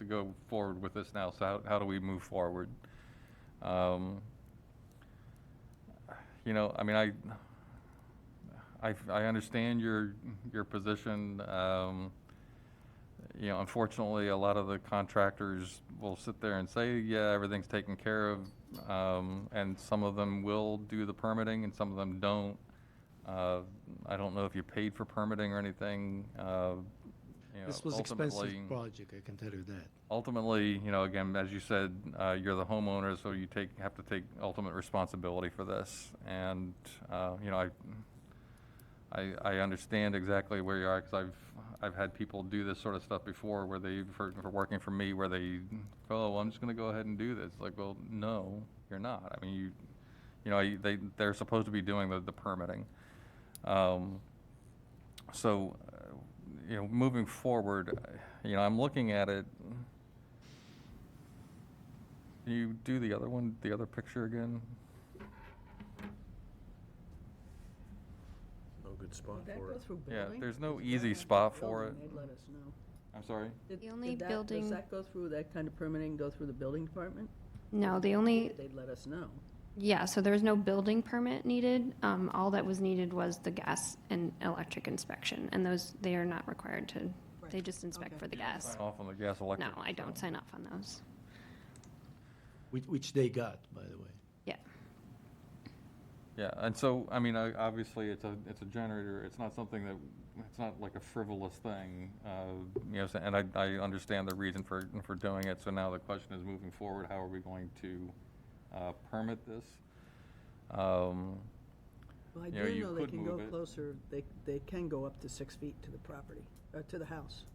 go forward with this now. So how do we move forward? I mean, I understand your position. Unfortunately, a lot of the contractors will sit there and say, yeah, everything's taken care of, and some of them will do the permitting and some of them don't. I don't know if you paid for permitting or anything. This was an expensive project, I can tell you that. Ultimately, again, as you said, you're the homeowner, so you have to take ultimate responsibility for this. And I understand exactly where you are, because I've had people do this sort of stuff before, where for working for me, where they go, well, I'm just going to go ahead and do this. Like, well, no, you're not. I mean, they're supposed to be doing the permitting. So, moving forward, I'm looking at it. Can you do the other one, the other picture again? No good spot Did that for go it. through Yeah, building? there's no If easy that spot went for building, it. They'd let us know. I'm sorry? The only Does building, that go through, that kind of permitting go through the building department? no, the only, They'd let us know. Yeah, so there was no building permit needed. All that was needed was the gas and electric inspection, and those, they are not required to, they just inspect Okay. for the gas. Sign off on the gas No, electric. I don't sign off on those. Which they got, by the way. Yeah. Yeah, and so, I mean, obviously, it's a generator, it's not something that, it's not like a frivolous thing, you know, and I understand the reason for doing it, so now the question is, moving forward, how are we going to permit this? Well, I You know, do you know they could can go move it. closer, they can go up to 6 feet to the property, to the house.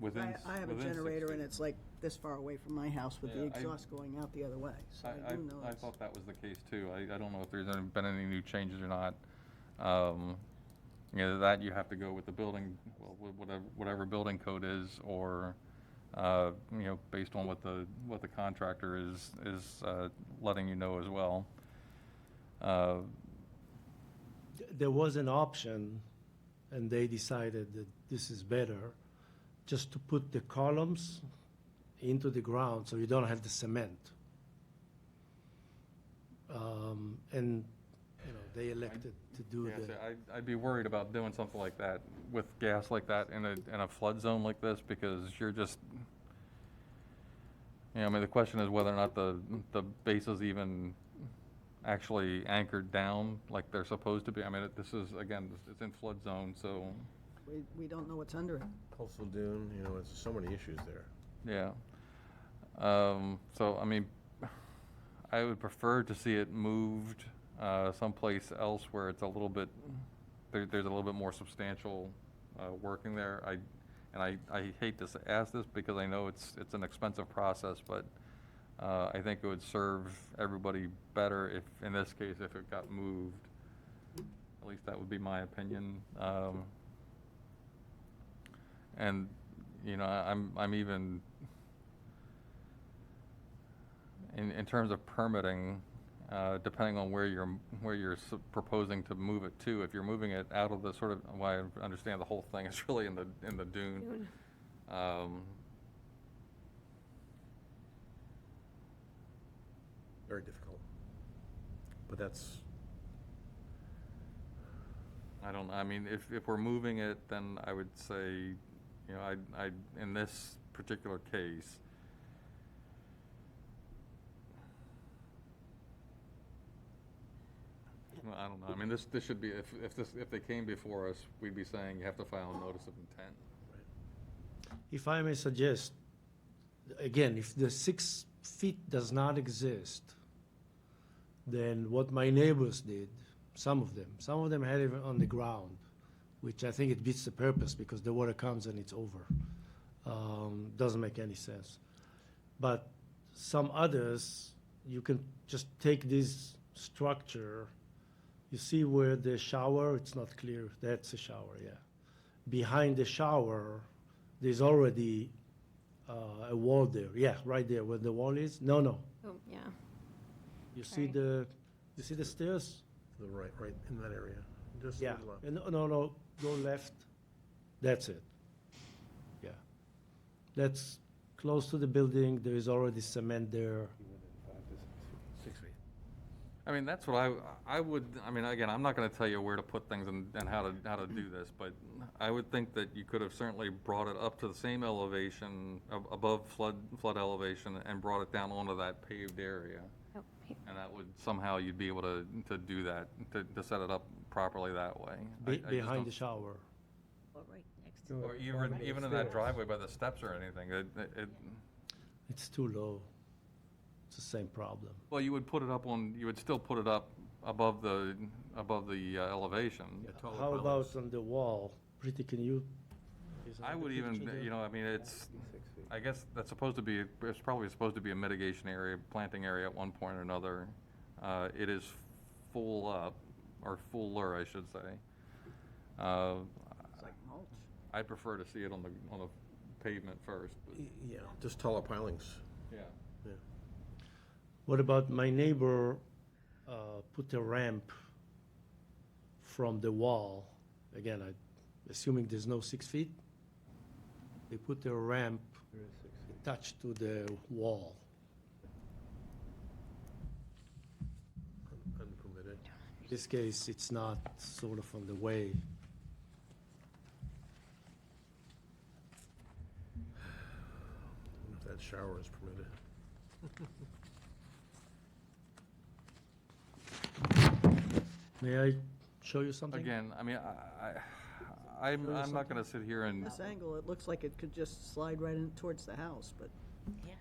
Within, I have a within 6 generator, and feet. it's like this far away from my house with the Yeah, I- exhaust going out the other way, so I do know I it's. thought that was the case too. I don't know if there's been any new changes or not. You know, that you have to go with the building, well, whatever building code is, or, you know, based on what the contractor is letting you know as well. There was an option, and they decided that this is better, just to put the columns into the ground so you don't have the cement. And, you know, they elected to do Yeah, the. so I'd be worried about doing something like that with gas like that in a flood zone like this, because you're just, you know, I mean, the question is whether or not the base is even actually anchored down like they're supposed to be. I mean, this is, again, it's in flood zone, so, We don't know what's under it. Coastal dune, you know, there's so many issues there. yeah. So, I mean, I would prefer to see it moved someplace else where it's a little bit, there's a little bit more substantial working there. I hate to ask this because I know it's an expensive process, but I think it would serve everybody better if, in this case, if it got moved. At least that would be my opinion. And, you know, I'm even, in terms of permitting, depending on where you're proposing to move it to, if you're moving it out of the sort of, well, I understand the whole thing is really in the dune. Dune. Very difficult. But that's, I don't, I mean, if we're moving it, then I would say, you know, I'd, in this particular case, well, I don't know, I mean, this should be, if they came before us, we'd be saying you have to file a notice of intent. If I may suggest, again, if the 6 feet does not exist, then what my neighbors did, some of them had it on the ground, which I think it beats the purpose because the water comes and it's over. Doesn't make any sense. But some others, you can just take this structure, you see where the shower, it's not clear, that's a shower, yeah. Behind the shower, there's already a wall there, yeah, right there where the wall is. No, Oh, yeah. you see Sorry. you see the stairs? the right in that area. Just Yeah, left. no, go left, that's it. Yeah. That's close to the building, there is already cement there. 6 feet. I mean, that's what I would, I mean, again, I'm not gonna tell you where to put things and how to do this, but I would think that you could have certainly brought it up to the same elevation, above flood elevation, and brought it down onto that paved area. Oh, he- And that would, somehow you'd be able to do that, to set it up properly that way. I just Behind don't- the shower. Or right next to. Or even in that driveway by the steps or anything, It's too low. It's the same problem. well, you would still put it up above the elevation. Yeah, taller How pilings. about on the wall? Pretty, can you? is I there would a even, picture there? you know, I mean, I guess that's it's probably supposed to be a mitigation area, planting area at one point or another. It is full up, or fuller, I should say. It's like mulch. I'd prefer to see it on the pavement first, but, Yeah, just taller pilings. yeah. What about my neighbor put a ramp from the wall? Again, assuming there's no 6 feet, they put a ramp attached to the wall. In this case, it's not sort of on the way. If that shower is permitted. May I show you something? Again, I mean, I'm not gonna sit here and, This angle, it looks like it could just slide right in towards the house, but Yeah.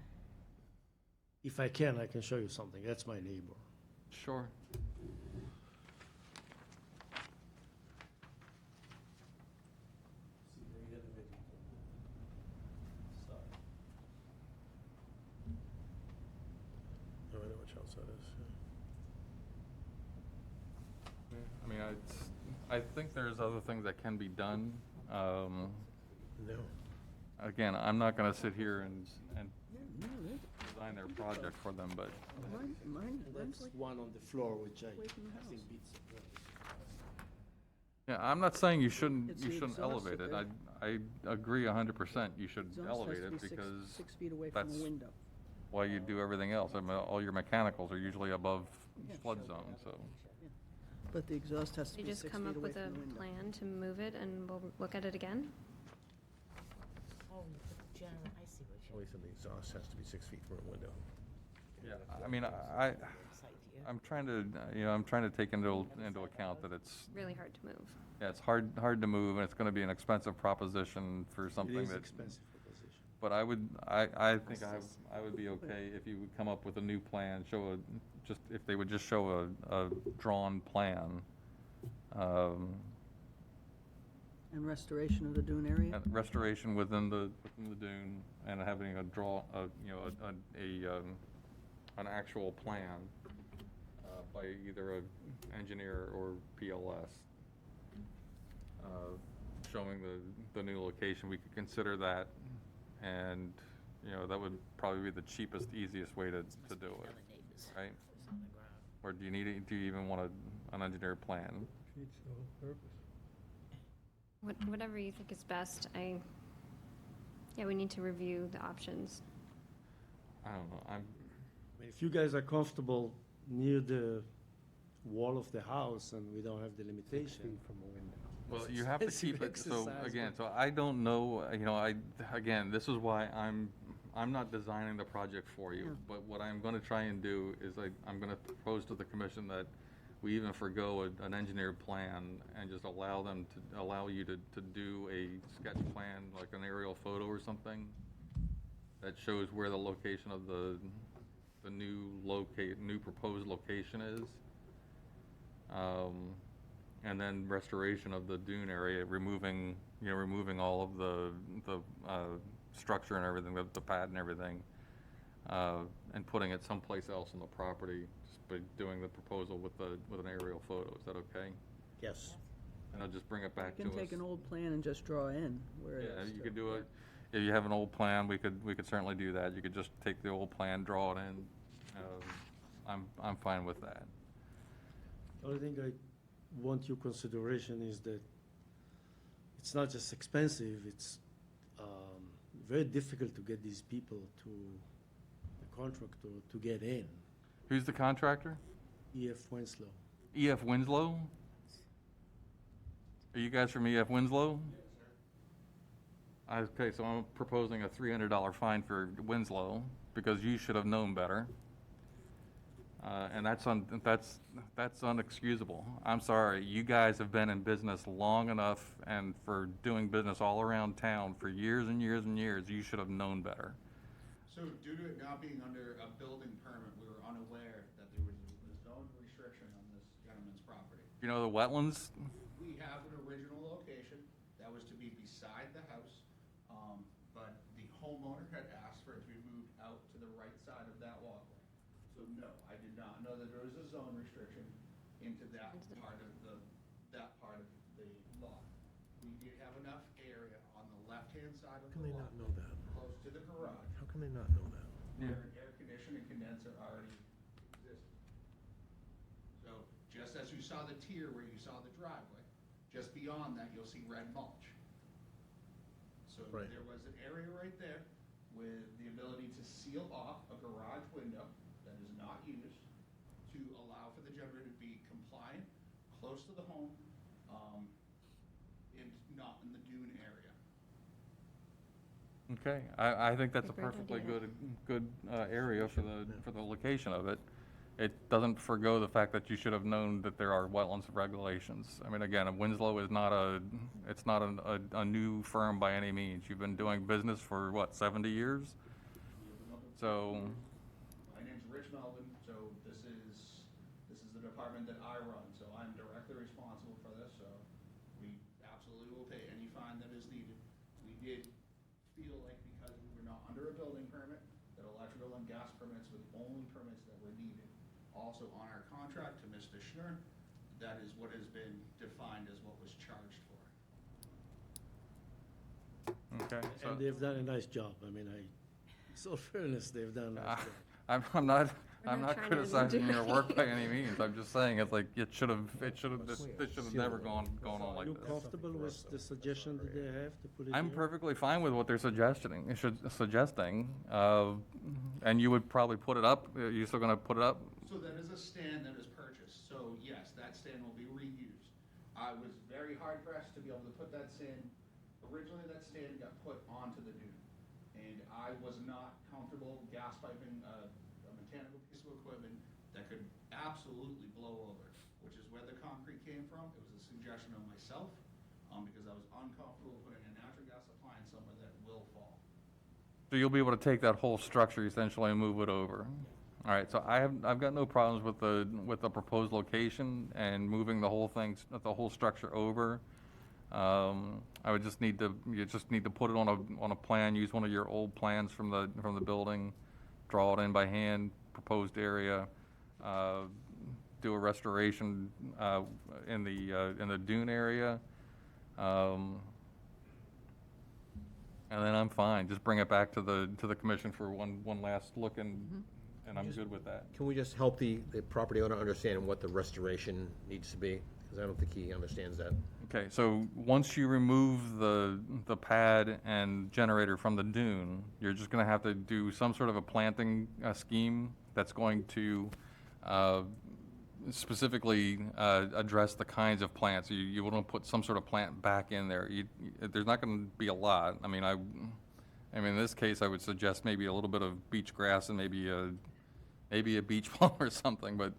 If I can, I can show you something. That's my neighbor. sure. No, I know which house that is. I mean, I think there's other things that can be done. No. Again, I'm not gonna sit here and design their project for them, but mine's That's like one on the floor, which I away from the think house. beats it. yeah, I'm not saying you shouldn't, It's you the shouldn't exhaust elevate that it. they're- I agree 100%, you should exhaust has elevate to it be six- because 6 feet away from that's the window. why you do everything else. I mean, all your mechanicals are usually above Yeah. flood zone, so. But the exhaust has to You be just 6 come feet up away with a from the window. plan to move it and we'll look at it again? Oh, you put the general, I see what Oh, he said the exhaust has to be 6 feet from a window. Yeah, I mean, site here. I'm trying to, I'm trying to take into account that it's, Really hard to move. yeah, it's hard to move, and it's gonna be an expensive proposition for It something is that. expensive proposition. But I think I would be okay if you would come up with a new plan, if they would just show a drawn plan. And restoration of the dune area? And restoration within the dune, and having an actual plan by either an engineer or PLS, showing the new location. We could consider that, and, that would probably be the cheapest, easiest way to do Other it, neighbors. right? It's on the ground. Or do you even want an engineered plan? Defeats the whole purpose. Whatever you think is best, we need to review the options. I don't know, I mean, if you guys are comfortable near the wall of the house and we don't have the limitation. From a window. well, you have to expensive keep it, so, exercise, again, but- so I don't know, again, this is why I'm not designing the project for you, Yeah. but what I'm gonna try and do is I'm gonna propose to the commission that we even forego an engineered plan and just allow you to do a sketch plan, like an aerial photo or something, that shows where the location of the new proposed location is. And then restoration of the dune area, removing all of the structure and everything, the pad and everything, and putting it someplace else on the property, just by doing the proposal with an aerial photo. Is that okay? Yes. And I'll just bring it back to You us. can take an old plan and just draw in where it Yeah, is. you could do it. If you have an old plan, we could certainly do that. You could just take the old plan, draw it in. I'm fine with that. The only thing I want your consideration is that it's not just expensive, it's very difficult to get these people to, the contractor, to get in. Who's the contractor? E.F. Winslow. E.F. Winslow? Are you guys from E.F. Winslow? Okay, so I'm proposing a $300 fine for Winslow, because you should have known better. And that's unexcusable. I'm sorry, you guys have been in business long enough and for doing business all around town for years and years and years, you should have known better. So due to it not being under a building permit, we were unaware that there was a zone restriction on this gentleman's property. You know the wetlands? We have an original location that was to be beside the house, but the homeowner had asked for it to be moved out to the right side of that walkway. So no, I did not know that there was a zone restriction into that part of the lot. We did have enough area on the left-hand side of How can the they lot, not know that? close to the garage, How can they not know that? where an air conditioning condenser already existed. So just as you saw the tier where you saw the driveway, just beyond that, you'll see red mulch. So Right. there was an area right there with the ability to seal off a garage window that is not used to allow for the generator to be compliant close to the home, and not in the dune area. Okay, I think that's a Great perfectly idea. good area for the location of it. It doesn't forgo the fact that you should have known that there are wetlands regulations. I mean, again, Winslow is not it's not a new firm by any means. You've been doing business for, what, 70 years? So, My name's Rich Melvin, so this is the department that I run, so I'm directly responsible for this, so we absolutely will pay any fine that is needed. We did feel like because we were not under a building permit, that electrical and gas permits were the only permits that were needed. Also on our contract to Mr. Schnur, that is what has been defined as what was charged for. okay. So And they've done a nice job. I mean, so fairness, they've done a nice job. I'm not We're not trying to criticizing do your it. work by any means. I'm just saying it's like this should have never gone on Are like you this. comfortable with the suggestion that they have to put it I'm here? perfectly fine with what they're suggesting, and you would probably put it up. Are you still gonna put it up? So that is a stand that is purchased, so yes, that stand will be reused. I was very hard pressed to be able to put that stand, originally that stand got put onto the dune. And I was not comfortable gas piping a mechanical piece of equipment that could absolutely blow over, which is where the concrete came from. It was a suggestion of myself, because I was uncomfortable putting a natural gas appliance somewhere that will fall. So you'll be able to take that whole structure essentially and move it over. All right, so I've got no problems with the proposed location and moving the whole structure over. I would just need to, you just need to put it on a plan, use one of your old plans from the building, draw it in by hand, proposed area, do a restoration, in the dune area. And then I'm fine, just bring it back to the commission for one last look and I'm good with that. Can we just help the property owner understand what the restoration needs to be? Because I don't think he understands that. Okay, so once you remove the pad and generator from the dune, you're just gonna have to do some sort of a planting scheme that's going to specifically address the kinds of plants. You want to put some sort of plant back in there. There's not gonna be a lot. I mean, in this case, I would suggest maybe a little bit of beach grass and maybe a beach plum or something, but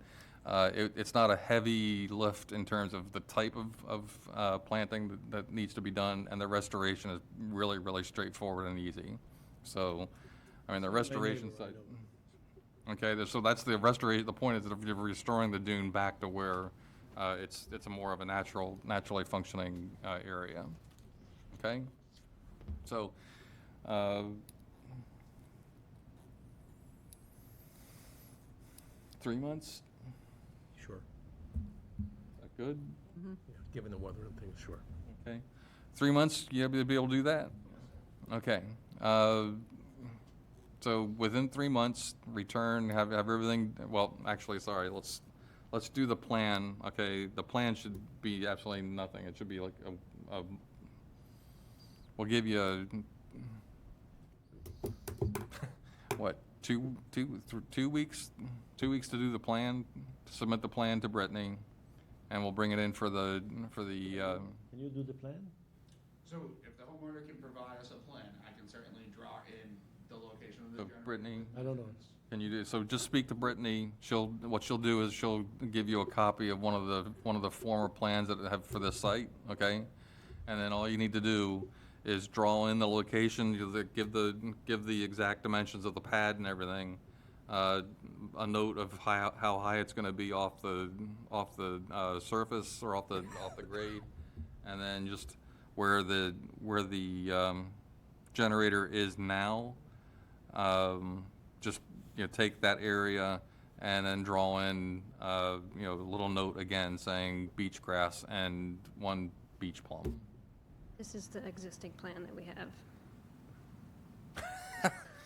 it's not a heavy lift in terms of the type of planting that needs to be done, and the restoration is really, really straightforward and easy. So, I mean, the restoration side. Okay, so that's the restoration. The point is that you're restoring the dune back to where it's a more of a naturally functioning area. Okay, so. 3 months? Sure. Is that good? Given the weather and things, sure. Okay. 3 months, you'll be able to do that? Okay. So within 3 months, return, have everything, well, actually, sorry, let's do the plan. Okay, the plan should be absolutely nothing. It should be like we'll give you what, 2 weeks? 2 weeks to do the plan, to submit the plan to Brittany, and we'll bring it in for the. Can you do the plan? So if the homeowner can provide us a plan, I can certainly draw in the location of the So generator. Brittany, I don't know. can you do, so just speak to Brittany. What she'll do is she'll give you a copy of one of the former plans that I have for this site, okay? And then all you need to do is draw in the location, give the exact dimensions of the pad and everything, a note of how high it's gonna be off the surface or off the grade, and then just where the generator is now, just, take that area and then draw in, a little note again saying beach grass and 1 beach plum. This is the existing plan that we have.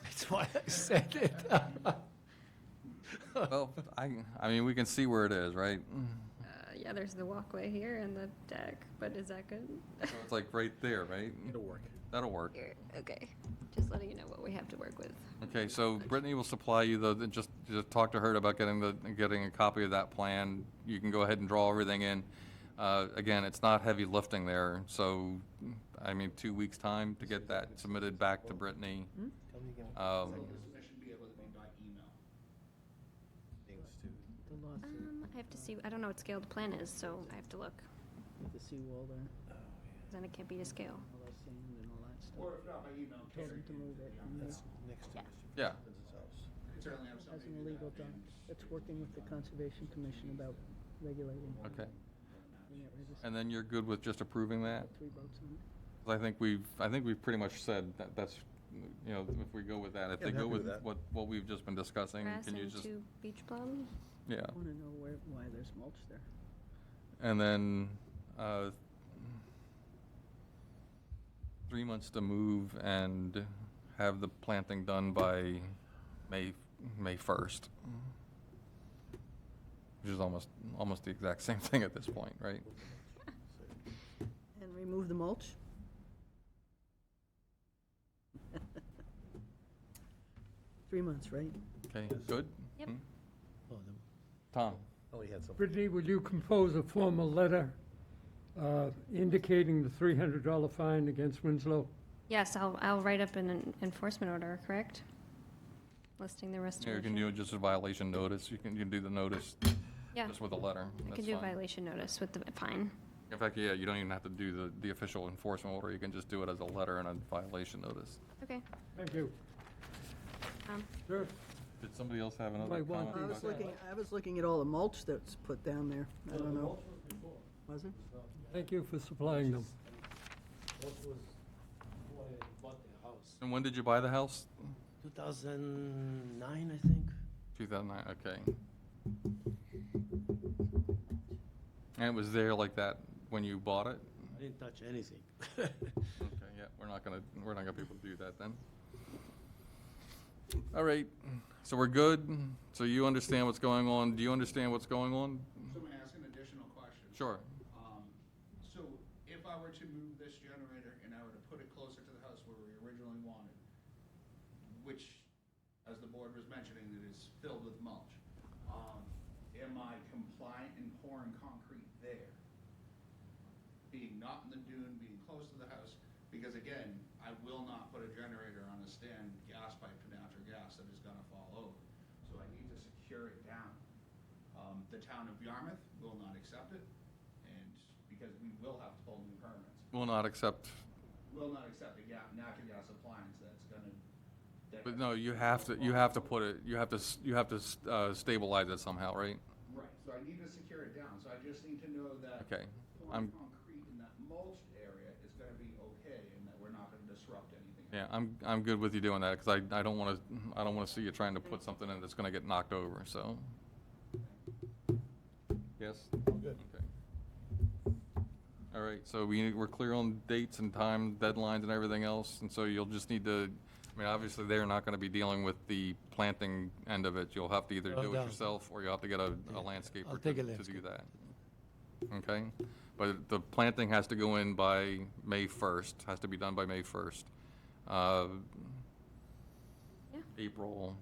That's why I said it. Well, I mean, we can see where it is, right? Yeah, there's the walkway here and the deck, but is that good? So it's like right there, right? It'll work. That'll work. Here, okay. Just letting you know what we have to work with. Okay, so Brittany will supply you just talk to her about getting a copy of that plan. You can go ahead and draw everything in. Again, it's not heavy lifting there, so, I mean, 2 weeks' time to get that submitted back to Brittany. Submission be able to be by email. I have to see, I don't know what scale the plan is, so I have to look. The seawall there, Then it can't be to scale. all that sand and all that stuff. Or if not, by email. Told him to move it. and That's next to Yeah. Mr. Yeah. Coppins' house. You can certainly have As somebody an do illegal that. dock, that's working with the Conservation Commission about regulating. Okay. Getting it registered. And then you're good with just approving that? 3 boats on it. 'Cause I think we've pretty much said that that's, you know, if we go with that, if Yeah, they I'm go happy with with that. what we've just been discussing, Grass can you and just, 2 beach plums? yeah. I want to know why there's mulch there. And then, 3 months to move and have the planting done by May 1st. Which is almost the exact same thing at this point, right? And remove the mulch? Three months, right? Okay, good? Yep. Hmm? Oh, Tom? Oh, he had something. Brittany, would you compose a formal letter indicating the $300 fine against Winslow? Yes, I'll write up an enforcement order, correct? Listing the Yeah, you restoration. can do just a violation notice, you can do the notice Yeah, just with a letter, I that's can do a fine. violation notice with the fine. In fact, yeah, you don't even have to do the official enforcement order, you can just do it as a letter and a violation notice. Okay. Thank you. Um, Sure. Did somebody else have another Might want comment? I was looking at all the mulch that's put down there. I don't know. Was it? Thank you for supplying them. And when did you buy the house? 2009, I think. 2009, okay. And it was there like that when you bought it? I didn't touch anything. Okay, yeah, we're not gonna be able to do that then. All right, so we're good? So you understand what's going on? Do you understand what's going on? So may I ask an additional question? Sure. So if I were to move this generator and I were to put it closer to the house where we originally wanted, which, as the board was mentioning, it is filled with mulch, am I compliant in pouring concrete there? Being not in the dune, being close to the house, because again, I will not put a generator on a stand gas pipe to natural gas that is gonna fall over. So I need to secure it down. The town of Yarmouth will not accept it, and because we will have to pull new permits. Will not accept, Will not accept a natural gas appliance that's gonna. but no, you have to put it, you have to stabilize it somehow, right? Right, so I need to secure it down, so I just need to know that. Okay, Pouring concrete in that mulched area is gonna be okay, and that we're not gonna disrupt anything. Yeah, I'm good with you doing that, because I don't wanna see you trying to put something in that's gonna get knocked over, so. Yes? Good. Okay. All right, so we're clear on dates and time, deadlines and everything else, and so you'll just need to, I mean, obviously, they're not gonna be dealing with the planting end of it. You'll have to either Well do it done. yourself, or you'll have to get a I'll landscaper take a to do landscaper. that. Okay? But the planting has to go in by May 1st, has to be done by May 1st. Yeah. April,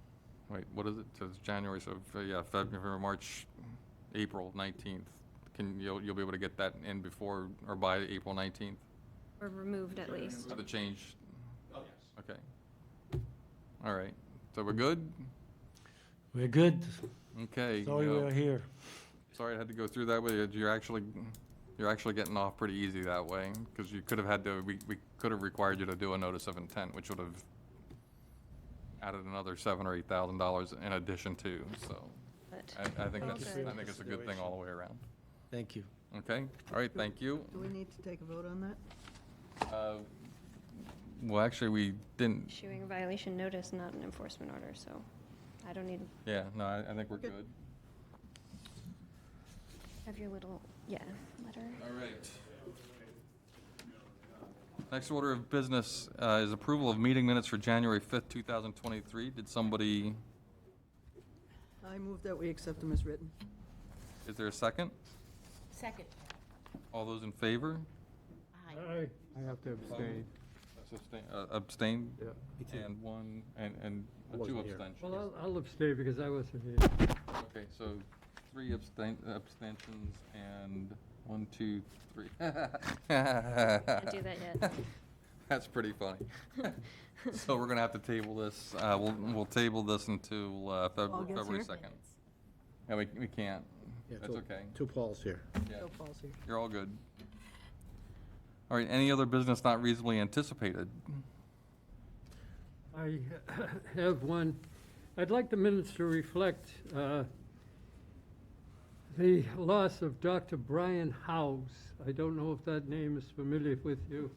wait, what is it? So it's January, so, yeah, February, March, April 19th. You'll be able to get that in before, or by April 19th? Or removed at least. For the change? Oh, yes. Okay. All right, so we're good? We're good. Okay. Sorry you know, we're here. Sorry I had to go through that with you. You're actually getting off pretty easy that way, because you could have had to, we could have required you to do a notice of intent, which would have added another $7,000 or $8,000 in addition to, so. But I think Thank that's, you for I think it's a good thing all the way around. Thank you. Okay, all right, thank you. Do we need to take a vote on that? Well, actually, we didn't, issuing a violation notice, not an enforcement order, so I don't need, yeah, no, I think we're Okay. good. have your little, yeah, letter. All right. Next order of business is approval of meeting minutes for January 5th, 2023. Did somebody, I move that we accept them as written. is there a second? Second. All those in favor? Aye. I have to abstain. Abstain? Yeah. And one, and two wasn't here. abstentions. Well, I'll abstain because I wasn't here. Okay, so three abstentions and 1, 2, 3. Can't do that yet. That's pretty funny. So we're gonna have to table this, we'll table this until Paul gets February here? 2nd. Yeah, we can't. Yeah, That's till- okay. Till Paul's here. Yeah, Bill Paul's here. you're all good. All right, any other business not reasonably anticipated? I have one. I'd like the minutes to reflect the loss of Dr. Brian Howes. I don't know if that name is familiar with you.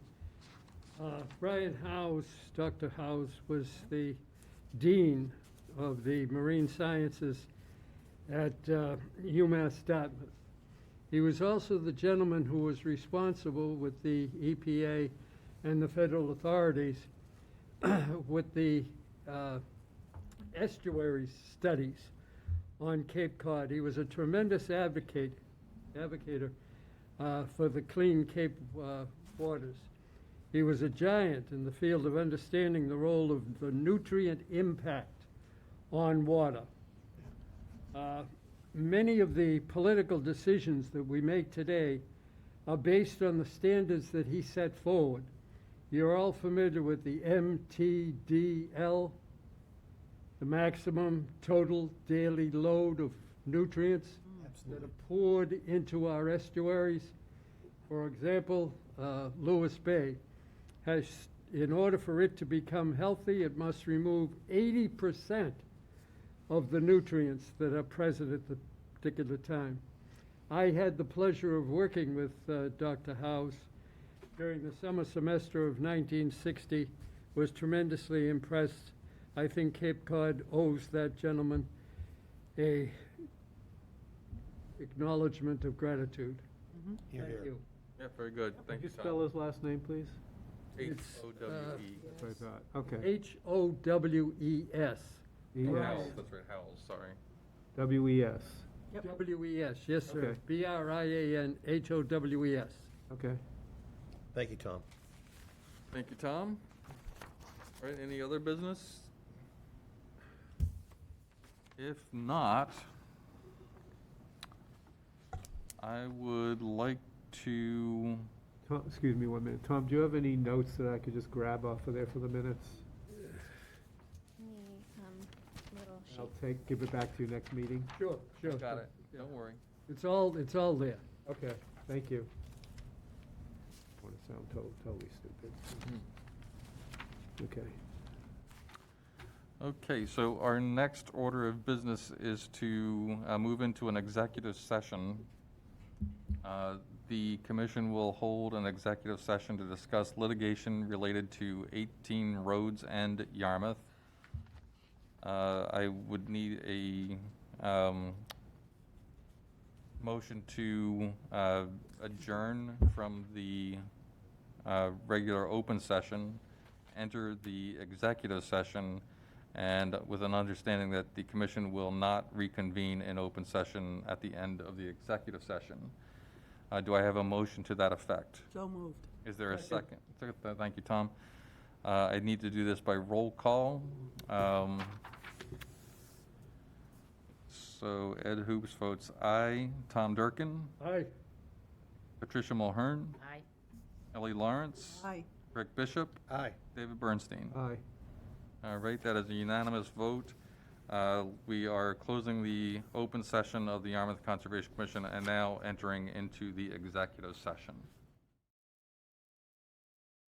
Brian Howes, Dr. Howes, was the dean of the marine sciences at UMass Dartmouth. He was also the gentleman who was responsible with the EPA and the federal authorities with the estuary studies on Cape Cod. He was a tremendous advocator for the clean Cape waters. He was a giant in the field of understanding the role of the nutrient impact on water. Many of the political decisions that we make today are based on the standards that he set forward. You're all familiar with the MTDL, the maximum total daily load of nutrients that are poured into our estuaries. For example, Lewis Bay has, in order for it to become healthy, it must remove 80% of the nutrients that are present at the particular time. I had the pleasure of working with Dr. Howes during the summer semester of 1960, was tremendously impressed. I think Cape Cod owes that gentleman a acknowledgement of gratitude. Here, Thank here. you. Yeah, very good. Thank you, Could you spell Tom. his last name, please? H-O-W-E. That's what I thought. Okay. H-O-W-E-S. Howells, that's right, Howells, sorry. W-E-S. W-E-S, yes, sir. Okay. B-R-I-A-N-H-O-W-E-S. Okay. Thank you, Tom. Thank you, Tom. All right, any other business? If not, I would like to, Tom, excuse me 1 minute. Tom, do you have any notes that I could just grab off of there for the minutes? Little sheet. I'll give it back to you next meeting. Sure, sure. got it, don't worry. It's all there. Okay, thank you. I want to sound totally stupid. Okay. Okay, so our next order of business is to move into an executive session. The commission will hold an executive session to discuss litigation related to 18 Rhodes End, Yarmouth. I would need a motion to adjourn from the regular open session, enter the executive session, and with an understanding that the commission will not reconvene in open session at the end of the executive session. Do I have a motion to that effect? So moved. Is there a second? Thank you, Tom. I need to do this by roll call. So Ed Hoops votes aye. Tom Durkin, Aye. Patricia Mulhern, Aye. Ellie Lawrence, Aye. Rick Bishop, Aye. David Bernstein. Aye. All right, that is a unanimous vote. We are closing the open session of the Yarmouth Conservation Commission and now entering into the executive session.